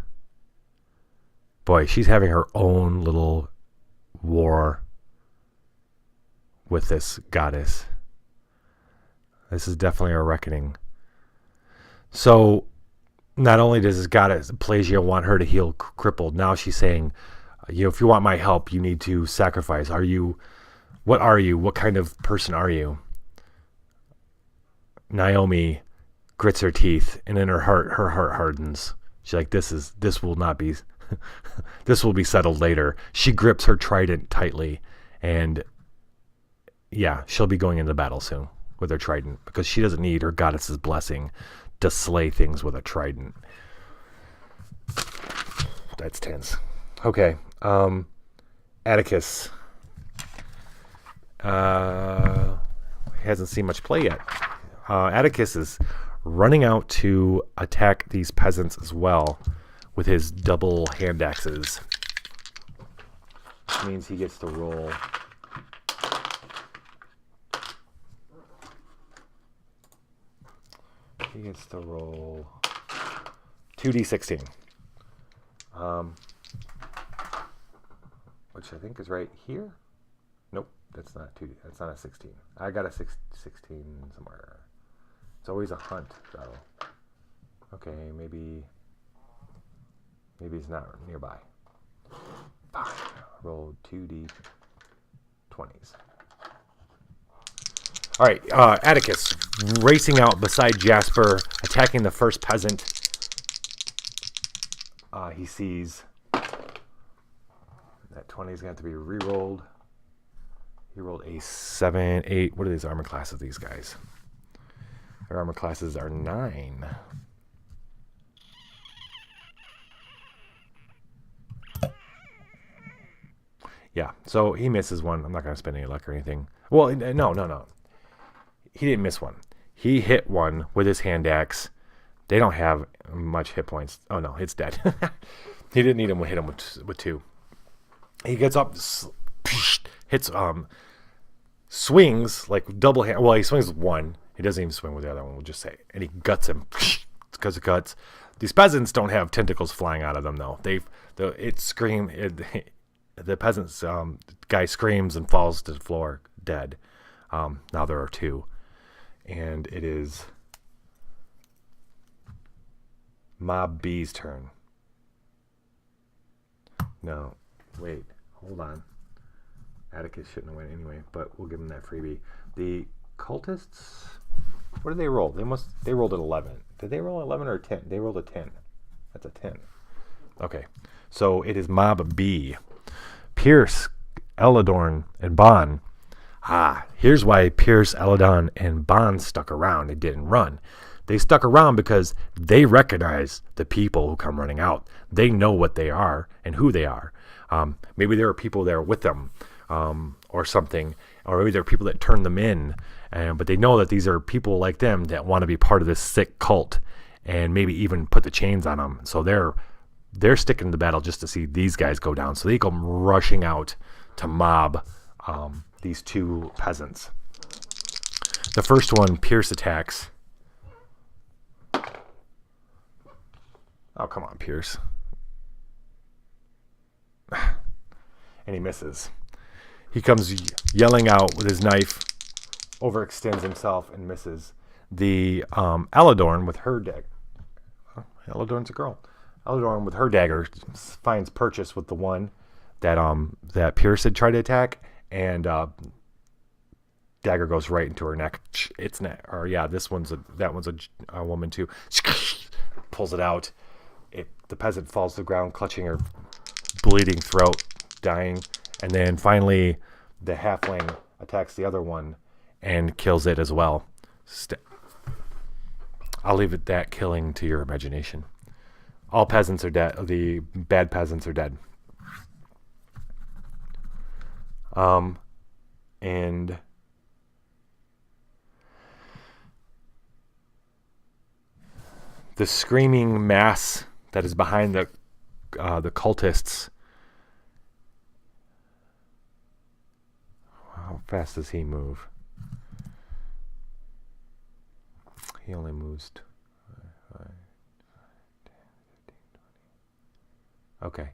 boy, she's having her own little war with this goddess. This is definitely a reckoning. So not only does this goddess Pelagia want her to heal crippled, now she's saying, if you want my help, you need to sacrifice. What are you? What kind of person are you? Naomi grits her teeth, and in her heart hardens. She's like, this will not be This will be settled later. She grips her trident tightly, and yeah, she'll be going into battle soon with her trident because she doesn't need her goddess's blessing to slay things with a trident. That's tense. Okay. Atticus. Hasn't seen much play yet. Atticus is running out to attack these peasants as well with his double hand axes. Which means he gets to roll. He gets to roll 2d16. Which I think is right here. Nope, that's not 2D. That's not a 16. I got a 16 somewhere. It's always a hunt, though. Okay, maybe it's not nearby. Fine. Roll 2d20s. All right, Atticus racing out beside Jasper, attacking the first peasant. He sees that 20 is going to have to be re-rolled. He rolled a 7, 8. What are these armor classes, these guys? Their armor classes are 9. Yeah, so he misses one. I'm not going to spend any luck or anything. Well, no. He didn't miss one. He hit one with his hand axe. They don't have much hit points. Oh, no, it's dead. He didn't need him to hit him with 2. He gets up, hits, swings like double hand. Well, he swings with 1. He doesn't even swing with the other one, we'll just say. And he guts him because it cuts. These peasants don't have tentacles flying out of them, though. The peasant's guy screams and falls to the floor dead. Now there are 2. And it is Mob B's turn. No, wait, hold on. Atticus shouldn't have went anyway, but we'll give him that freebie. The cultists, what did they roll? They rolled an 11. Did they roll 11 or 10? They rolled a 10. That's a 10. Okay, so it is Mob B. Pierce, Eladorn, and Bon. Here's why Pierce, Eladon, and Bon stuck around. They didn't run. They stuck around because they recognize the people who come running out. They know what they are and who they are. Maybe there are people there with them or something. Or maybe there are people that turn them in. But they know that these are people like them that want to be part of this sick cult and maybe even put the chains on them. So they're sticking to the battle just to see these guys go down. So they come rushing out to mob these 2 peasants. The first one, Pierce attacks. Oh, come on, Pierce. And he misses. He comes yelling out with his knife, overextends himself, and misses. The Eladorn with her dagger. Eladorn's a girl. Eladorn with her dagger finds purchase with the one that Pierce had tried to attack, and dagger goes right into her neck. It's neck, or yeah, that one's a woman too. Pulls it out. The peasant falls to the ground, clutching her bleeding throat, dying. And then finally, the halfling attacks the other one and kills it as well. I'll leave it that killing to your imagination. All peasants are dead. The bad peasants are dead. And the screaming mass that is behind the cultists. How fast does he move? He only moves. Okay.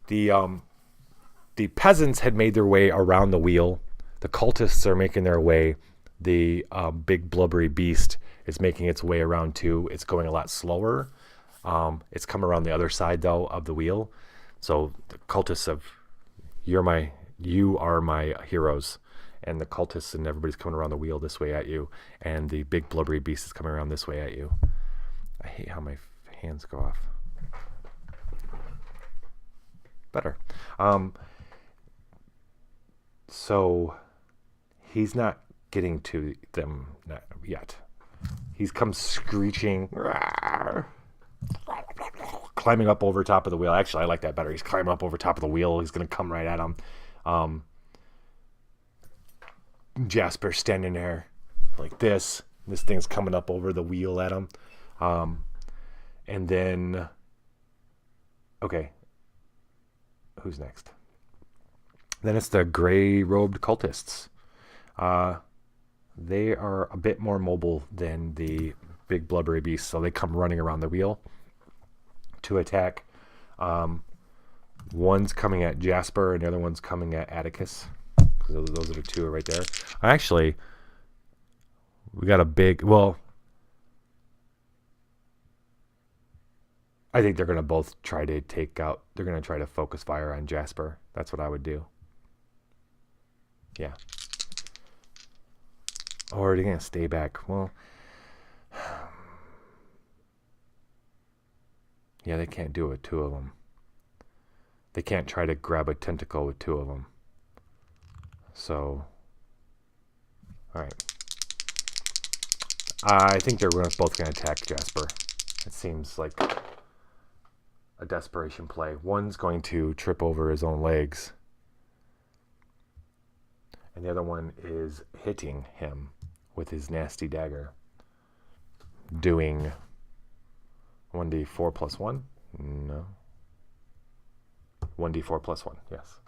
The peasants had made their way around the wheel. The cultists are making their way. The big blubbery beast is making its way around too. It's going a lot slower. It's come around the other side though of the wheel. So the cultists you are my heroes, and the cultists and everybody's coming around the wheel this way at you, and the big blubbery beast is coming around this way at you. I hate how my hands go off. better. So he's not getting to them yet. He's come screeching, climbing up over top of the wheel. Actually, I like that better. He's climbing up over top of the wheel. He's going to come right at him. Jasper standing there like this. This thing's coming up over the wheel at him. And then, okay, who's next? Then it's the gray-robed cultists. They are a bit more mobile than the big blubbery beasts, so they come running around the wheel to attack. One's coming at Jasper, and the other one's coming at Atticus. Those are the two right there. Actually, we got a big... Well, I think they're going to both try to take out... They're going to try to focus fire on Jasper. That's what I would do. Yeah. Or are they going to stay back? Well... Yeah, they can't do it with two of them. They can't try to grab a tentacle with two of them. So... Alright. I think they're both going to attack Jasper. It seems like a desperation play. One's going to trip over his own legs. And the other one is hitting him with his nasty dagger. Doing 1d4 plus 1? No. 1d4 plus 1, yes.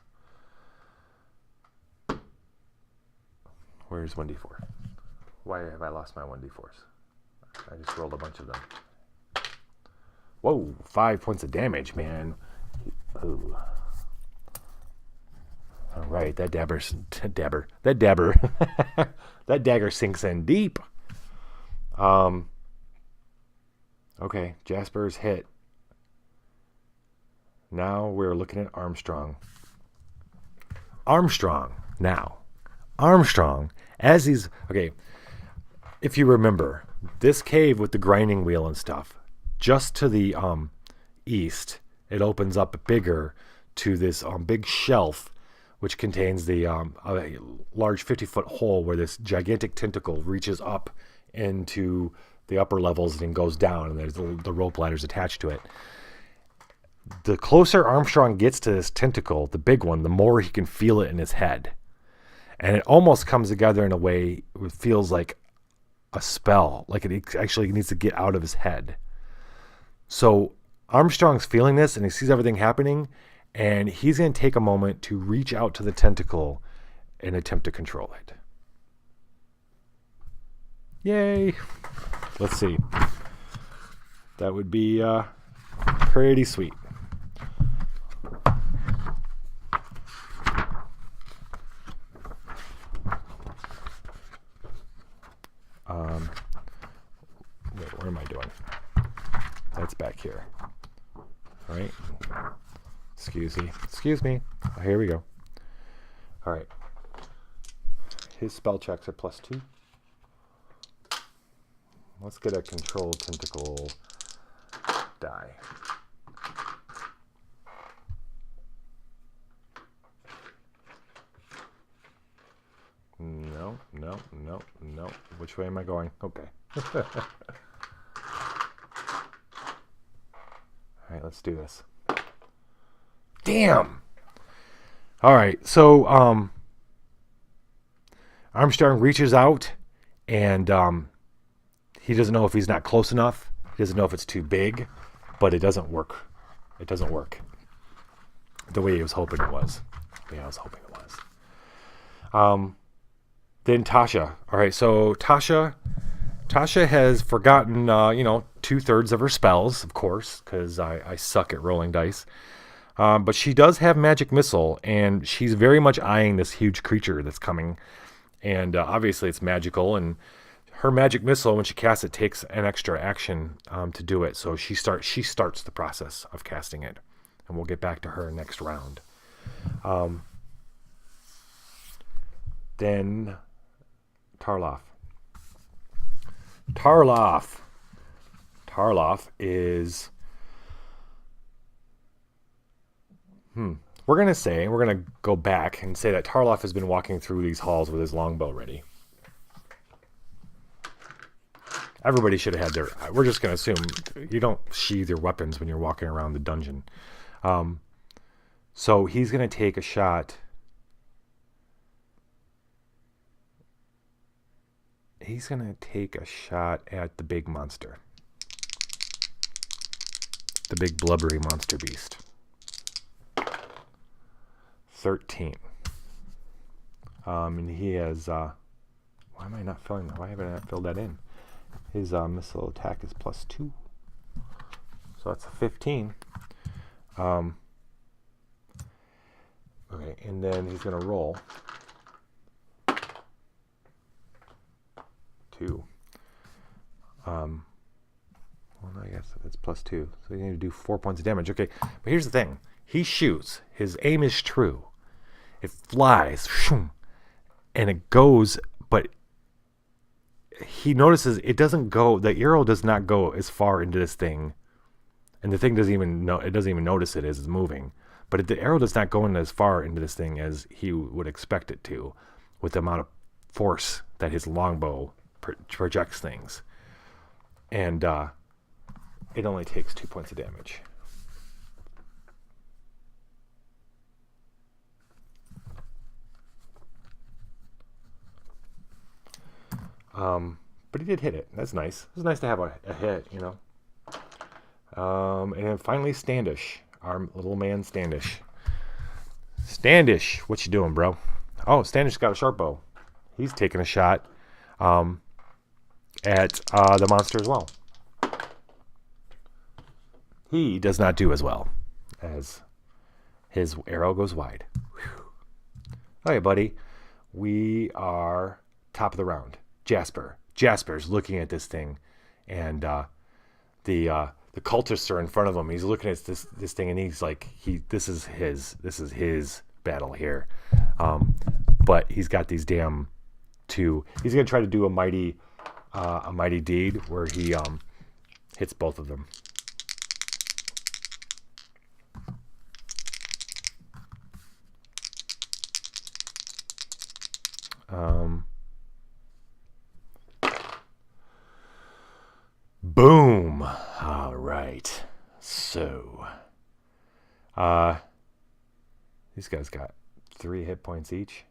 Where's 1d4? Why have I lost my 1d4s? I just rolled a bunch of them. Whoa, 5 points of damage, man. Ooh. All right, that dagger sinks in deep. Okay, Jasper's hit. Now we're looking at Armstrong. Armstrong, as he's... Okay, if you remember, this cave with the grinding wheel and stuff, just to the east, it opens up bigger to this big shelf, which contains the a large 50-foot hole where this gigantic tentacle reaches up into the upper levels and goes down, and there's the rope ladders attached to it. The closer Armstrong gets to this tentacle, the big one, the more he can feel it in his head. And it almost comes together in a way it feels like a spell, like it actually needs to get out of his head. So Armstrong's feeling this, and he sees everything happening, and he's going to take a moment to reach out to the tentacle and attempt to control it. Yay! Let's see. That would be pretty sweet. Wait, what am I doing? That's back here. All right. Excuse me. Oh, here we go. All right. His spell checks are +2. Let's get a control tentacle die. No. Which way am I going? Okay. All right, let's do this. Damn! All right, so Armstrong reaches out, and he doesn't know if he's not close enough. He doesn't know if it's too big, but it doesn't work. It doesn't work the way he was hoping it was. Then Tasha. All right, so Tasha has forgotten, 2/3 of her spells, of course, because I suck at rolling dice. But she does have magic missile, and she's very much eyeing this huge creature that's coming. And obviously it's magical, and her magic missile, when she casts it, takes an extra action to do it. So she starts the process of casting it, and we'll get back to her next round. Then Tarloff is We're going to go back and say that Tarloff has been walking through these halls with his longbow ready. Everybody should have had their... We're just going to assume you don't sheathe your weapons when you're walking around the dungeon. So he's going to take a shot... He's going to take a shot at the big monster. The big blubbery monster beast. 13. And he has... why am I not filling that? Why haven't I not filled that in? His missile attack is +2. So that's a 15. Okay, and then he's going to roll 2. Well, I guess it's +2. So you need to do 4 points of damage. Okay, but here's the thing. He shoots. His aim is true. It flies. And it goes, but he notices it doesn't go, the arrow does not go as far into this thing. And the thing doesn't even know, it doesn't even notice it as it's moving. But the arrow does not go in as far into this thing as he would expect it to, with the amount of force that his longbow projects things. And it only takes 2 points of damage. But he did hit it. That's nice. It's nice to have a hit, you know. And then finally Standish. Our little man Standish. Standish, what you doing, bro? Oh, Standish got a sharp bow. He's taking a shot at the monster as well. He does not do as well, as his arrow goes wide. Whew. Okay, buddy. We are top of the round. Jasper's looking at this thing, and the cultists are in front of him. He's looking at this thing, and he's like, this is his battle here. But he's got these damn two. He's gonna try to do a mighty deed where he hits both of them. Boom. All right. So, these guys got 3 hit points each.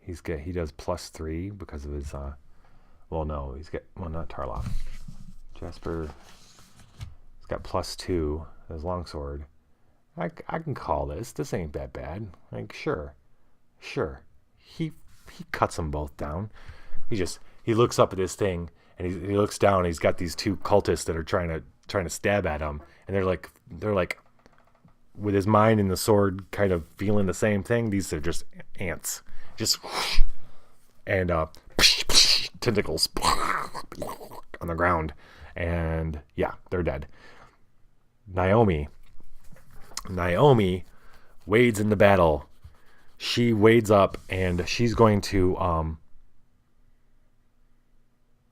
He does +3 because of his, not Tarloff. Jasper, he's got +2, his longsword. I can call this. This ain't that bad. Like, sure. He cuts them both down. He looks up at this thing, and he looks down, and he's got these 2 cultists that are trying to stab at him, and they're like with his mind and the sword kind of feeling the same thing. These are just ants, just whoosh, and tentacles on the ground, and yeah, they're dead. Naomi wades in the battle. She wades up, and she's going to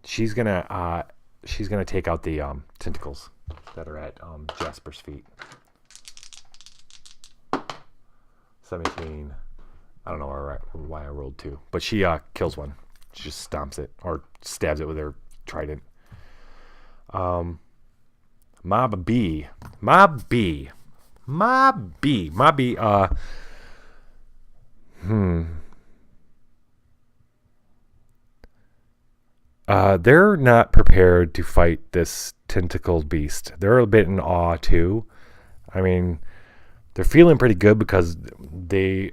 she's gonna take out the tentacles that are at Jasper's feet. 17. I don't know why I rolled 2, but she kills one. She just stomps it or stabs it with her trident. Mob B. They're not prepared to fight this tentacled beast. They're a bit in awe too. I mean, they're feeling pretty good because the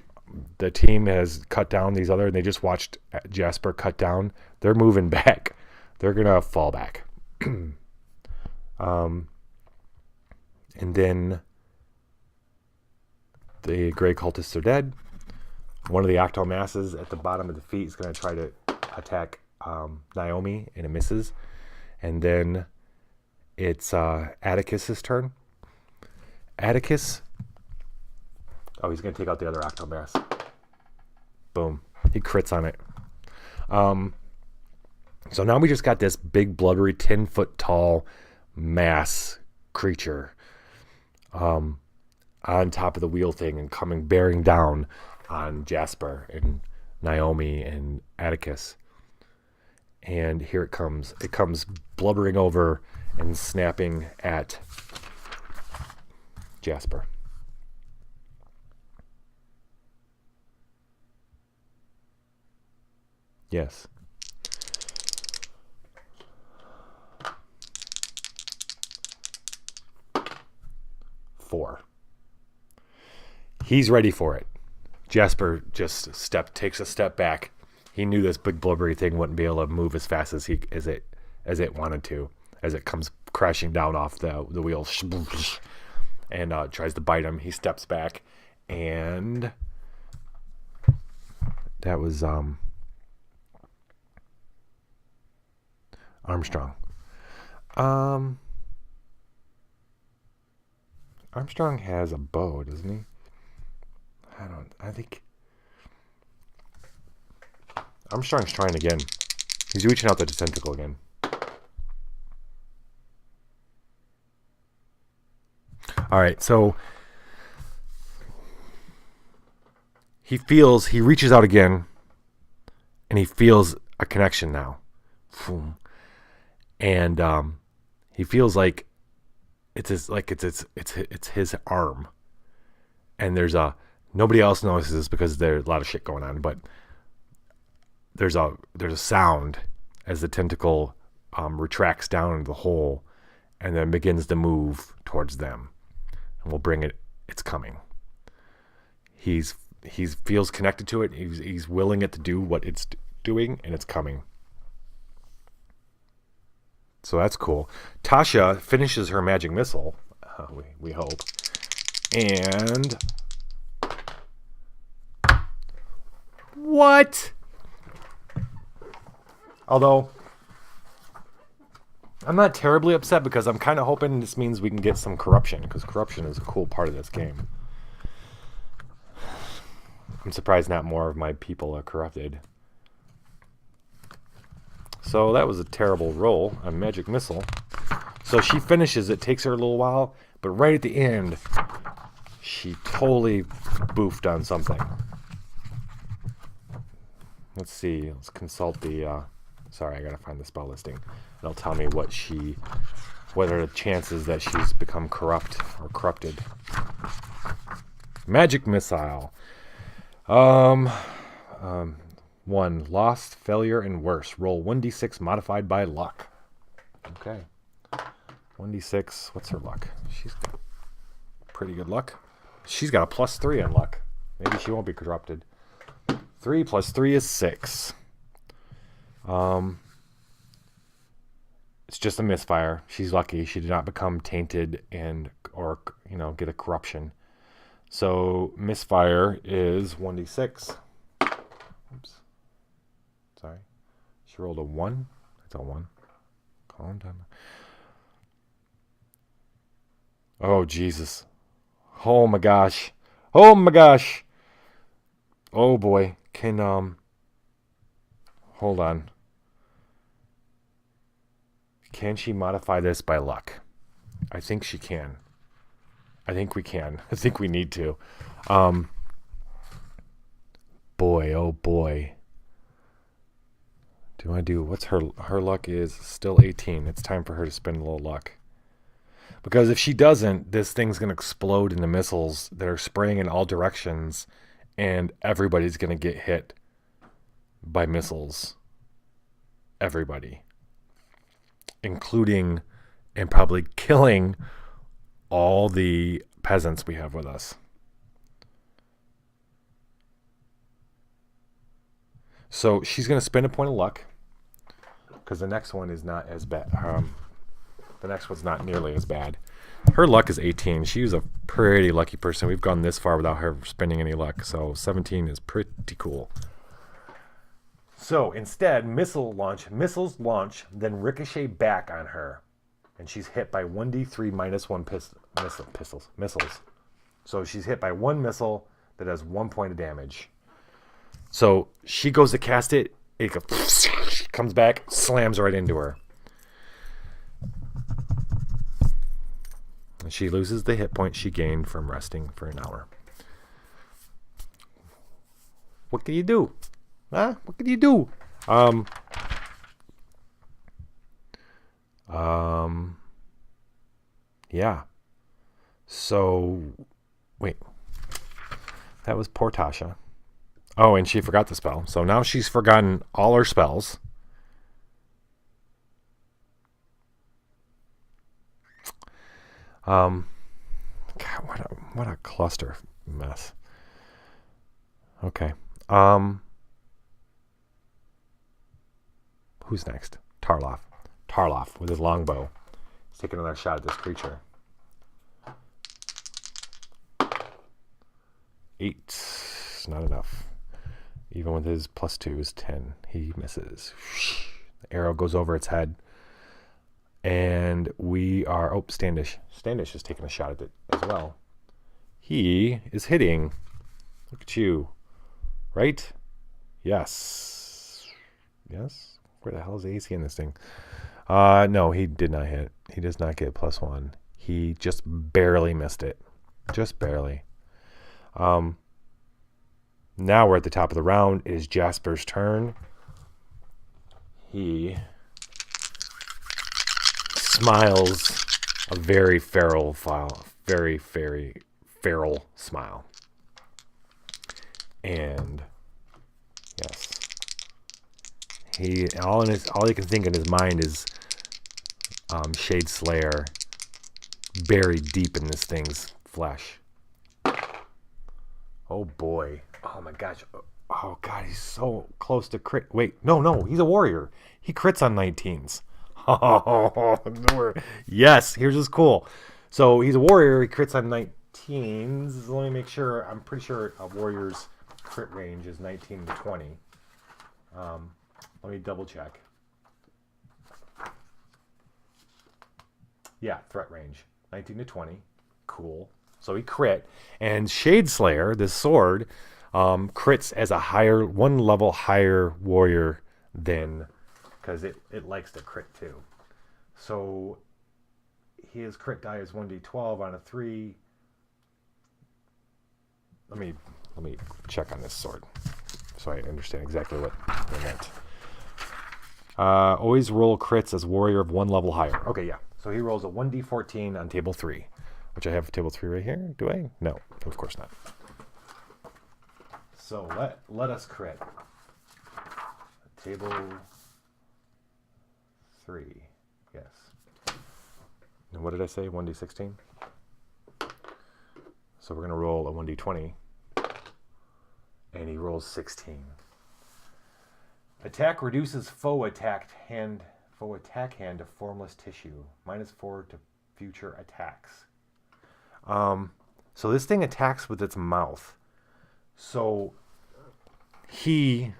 team has cut down these other, and they just watched Jasper cut down. They're moving back. They're gonna fall back. And then the gray cultists are dead. One of the octomasses at the bottom of the feet is going to try to attack Naomi, and it misses. And then it's Atticus's turn. Atticus. Oh, he's going to take out the other octomass. Boom. He crits on it. So now we just got this big, blubbery, 10-foot tall mass creature. on top of the wheel thing and coming bearing down on Jasper and Naomi and Atticus. And here it comes. It comes blubbering over and snapping at Jasper. Yes. Four. He's ready for it. Jasper just takes a step back. He knew this big blubbery thing wouldn't be able to move as fast as it wanted to, as it comes crashing down off the wheel and tries to bite him. He steps back, and that was Armstrong. Armstrong has a bow, doesn't he? I think Armstrong's trying again. He's reaching out the tentacle again. All right, so he reaches out again, and he feels a connection now. And he feels like it's his arm. And there's nobody else notices this because there's a lot of shit going on, but there's a sound as the tentacle retracts down into the hole and then begins to move towards them. And we'll bring it. It's coming. He feels connected to it. He's willing it to do what it's doing, and it's coming. So that's cool. Tasha finishes her magic missile. We hope. And what? Although I'm not terribly upset because I'm kind of hoping this means we can get some corruption, because corruption is a cool part of this game. I'm surprised not more of my people are corrupted. So that was a terrible roll, a magic missile. So she finishes it, takes her a little while, but right at the end, she totally boofed on something. Let's see, let's consult the, sorry, I gotta find the spell listing. It'll tell me what are the chances that she's become corrupt or corrupted. Magic missile. 1, lost, failure, and worse. Roll 1d6 modified by luck. Okay. 1d6, what's her luck? She's got pretty good luck. She's got a +3 on luck. Maybe she won't be corrupted. 3 + 3 is 6. It's just a misfire. She's lucky. She did not become tainted or get a corruption. So misfire is 1d6. Oops. Sorry. She rolled a 1. That's a 1. Calm down. Oh, Jesus. Oh, my gosh. Oh, my gosh. Oh, boy. Hold on. Can she modify this by luck? I think she can. I think we can. I think we need to. Boy, oh boy. What's her luck is still 18. It's time for her to spend a little luck. Because if she doesn't, this thing's going to explode into missiles that are spraying in all directions, and everybody's going to get hit by missiles. Everybody. Including and probably killing all the peasants we have with us. So she's going to spend a point of luck, because the next one is not as bad. The next one's not nearly as bad. Her luck is 18. She's a pretty lucky person. We've gone this far without her spending any luck. So 17 is pretty cool. So instead, missiles launch, then ricochet back on her. And she's hit by 1d3 minus 1 missiles. So she's hit by one missile that does 1 point of damage. So she goes to cast it. It comes back, slams right into her. She loses the hit point she gained from resting for an hour. What can you do? Huh? What can you do? Yeah. So, wait. That was poor Tasha. Oh, and she forgot the spell. So now she's forgotten all her spells. God, what a cluster mess. Okay. Who's next? Tarloff. Tarloff with his longbow. He's taking another shot at this creature. 8. Not enough. Even with his +2 is 10. He misses. The arrow goes over its head. And we are... Oh, Standish. Standish is taking a shot at it as well. He is hitting. Look at you. Right? Yes. Yes? Where the hell is the AC in this thing? No, he did not hit. He does not get +1. He just barely missed it. Just barely. Now we're at the top of the round. It is Jasper's turn. He smiles a very feral smile. And yes, all he can think in his mind is Shade Slayer buried deep in this thing's flesh. Oh boy. Oh my gosh. Oh god, he's so close to crit. Wait, no, he's a warrior. He crits on 19s. Oh, yes, here's what's cool. So he's a warrior. He crits on 19s. Let me make sure. I'm pretty sure a warrior's crit range is 19 to 20. Let me double check. Yeah, threat range 19 to 20. Cool. So he crit, and Shade Slayer, this sword, crits as a one level higher warrior than, because it likes to crit too. So his crit die is 1d12 on a 3. Let me check on this sword so I understand exactly what they meant. Always roll crits as warrior of 1 level higher. Okay, yeah. So he rolls a 1d14 on table 3, which I have table 3 right here. Do I? No, of course not. So let us crit. Table 3, yes. And what did I say? 1d16? So we're going to roll a 1d20. And he rolls 16. Attack reduces foe attack hand to formless tissue. -4 to future attacks. So this thing attacks with its mouth. So he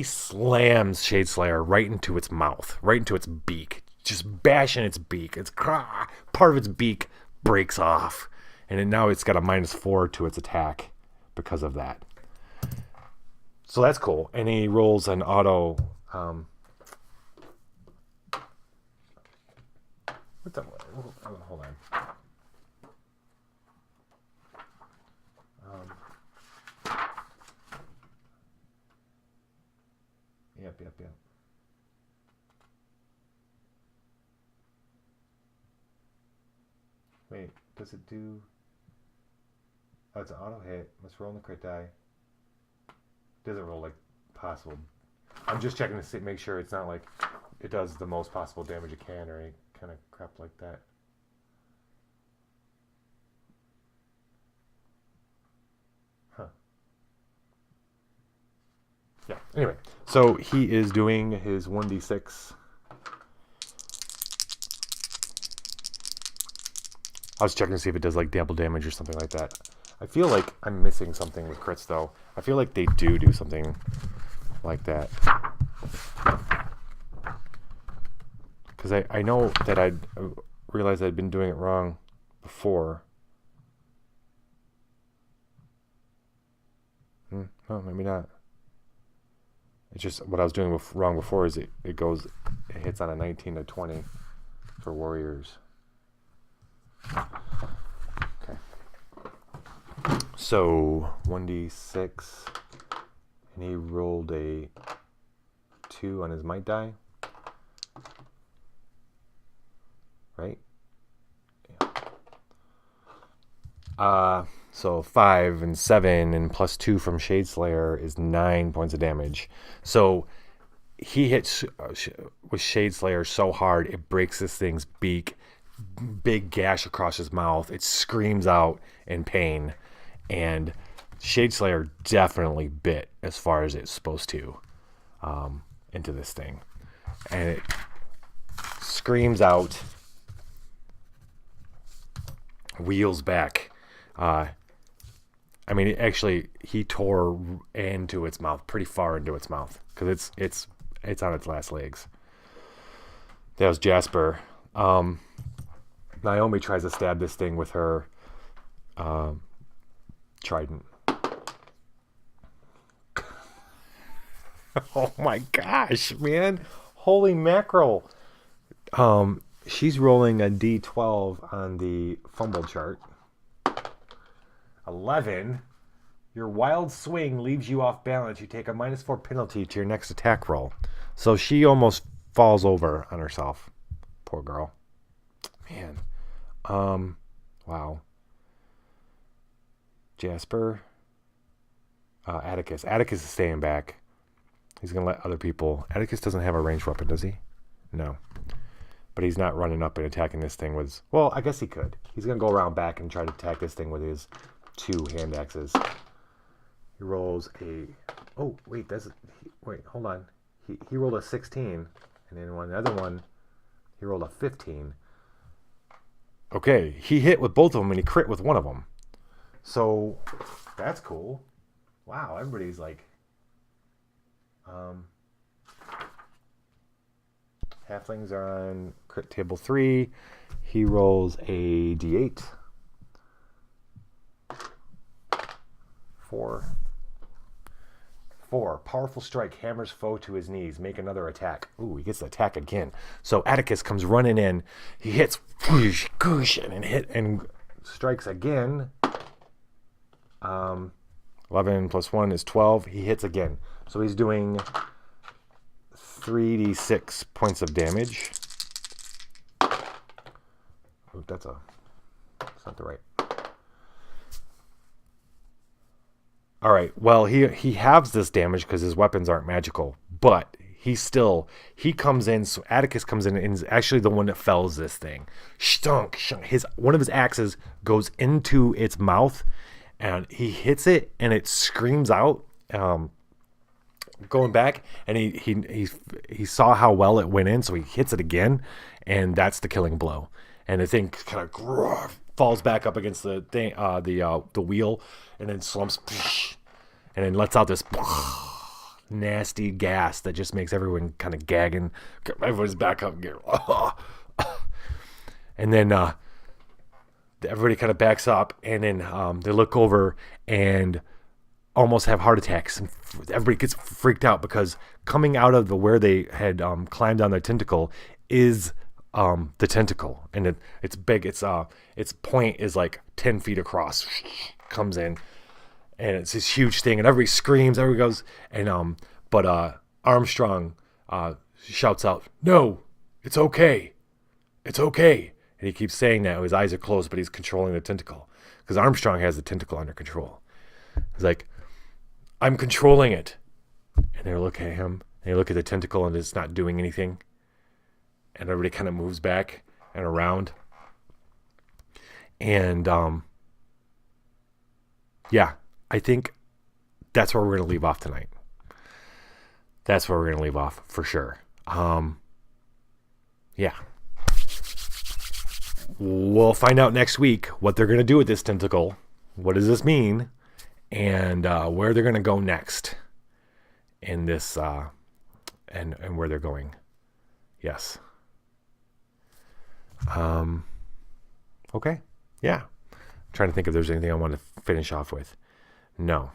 slams Shade Slayer right into its mouth, right into its beak, just bashing its beak. It's part of its beak breaks off, and now it's got a -4 to its attack because of that. So that's cool. And he rolls an auto. Hold on. Yep. Wait, does it do... Oh, it's an auto hit. Let's roll in the crit die. Doesn't roll like possible. I'm just checking to make sure it's not like it does the most possible damage it can or any kind of crap like that. Huh. Yeah, anyway. So he is doing his 1d6. I was checking to see if it does like double damage or something like that. I feel like I'm missing something with crits though. I feel like they do something like that. Because I know that I realized I'd been doing it wrong before. No, maybe not. It's just what I was doing wrong before is it hits on a 19 to 20 for warriors. Okay. So 1d6, and he rolled a 2 on his might die. Right? Yeah. So 5 and 7 and plus 2 from Shade Slayer is 9 points of damage. So he hits with Shade Slayer so hard it breaks this thing's beak, big gash across his mouth. It screams out in pain, and Shade Slayer definitely bit as far as it's supposed to into this thing, and it screams out, wheels back. I mean, he tore into its mouth, pretty far into its mouth, because it's on its last legs. That was Jasper. Naomi tries to stab this thing with her trident. Oh my gosh, man! Holy mackerel! She's rolling a d12 on the fumble chart. 11. Your wild swing leaves you off balance. You take a -4 penalty to your next attack roll. So she almost falls over on herself. Poor girl. Man. Wow. Jasper. Atticus. Atticus is staying back. He's going to let other people... Atticus doesn't have a ranged weapon, does he? No. But he's not running up and attacking this thing with... Well, I guess he could. He's going to go around back and try to attack this thing with his 2 hand axes. He rolls a... Oh, wait, wait, hold on. He rolled a 16. And then another one, he rolled a 15. Okay, he hit with both of them and he crit with one of them. So, that's cool. Wow, everybody's like... Halflings are on crit table 3. He rolls a d8. 4. Powerful strike hammers foe to his knees. Make another attack. Ooh, he gets the attack again. So Atticus comes running in. He hits, whoosh, goosh, and strikes again. 11 plus 1 is 12. He hits again. So he's doing 3d6 points of damage. Oh, that's not the right. All right. Well, he halves this damage because his weapons aren't magical, but he comes in. So Atticus comes in and is actually the one that fells this thing. Stunk. One of his axes goes into its mouth, and he hits it, and it screams out. Going back, and he saw how well it went in, so he hits it again, and that's the killing blow. And the thing kind of falls back up against the thing, the wheel, and then slumps, and then lets out this nasty gas that just makes everyone kind of gagging. Everyone's back up and get, and then everybody kind of backs up, and then they look over and almost have heart attacks, and everybody gets freaked out because coming out of where they had climbed on their tentacle is the tentacle, and it's big. Its point is like 10 feet across. Comes in, and it's this huge thing, and everybody screams. Everybody goes, and but Armstrong shouts out, "No, it's okay, it's okay." And he keeps saying that. His eyes are closed, but he's controlling the tentacle because Armstrong has the tentacle under control. He's like, "I'm controlling it," and they look at him, and they look at the tentacle, and it's not doing anything. And everybody kind of moves back and around. And, yeah, I think that's where we're going to leave off tonight. That's where we're going to leave off for sure. Yeah. We'll find out next week what they're going to do with this tentacle. What does this mean? And where they're going to go next in this, and where they're going. Yes. Okay. Yeah. I'm trying to think if there's anything I want to finish off with. No.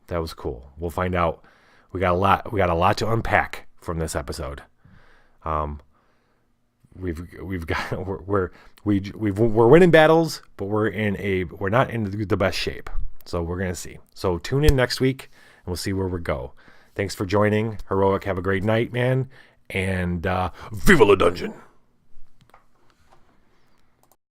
That was cool. We'll find out. We got a lot to unpack from this episode. we've got we're winning battles, but we're not in the best shape. So we're gonna see. So tune in next week, and we'll see where we go. Thanks for joining, Heroic. Have a great night, man, and viva la dungeon.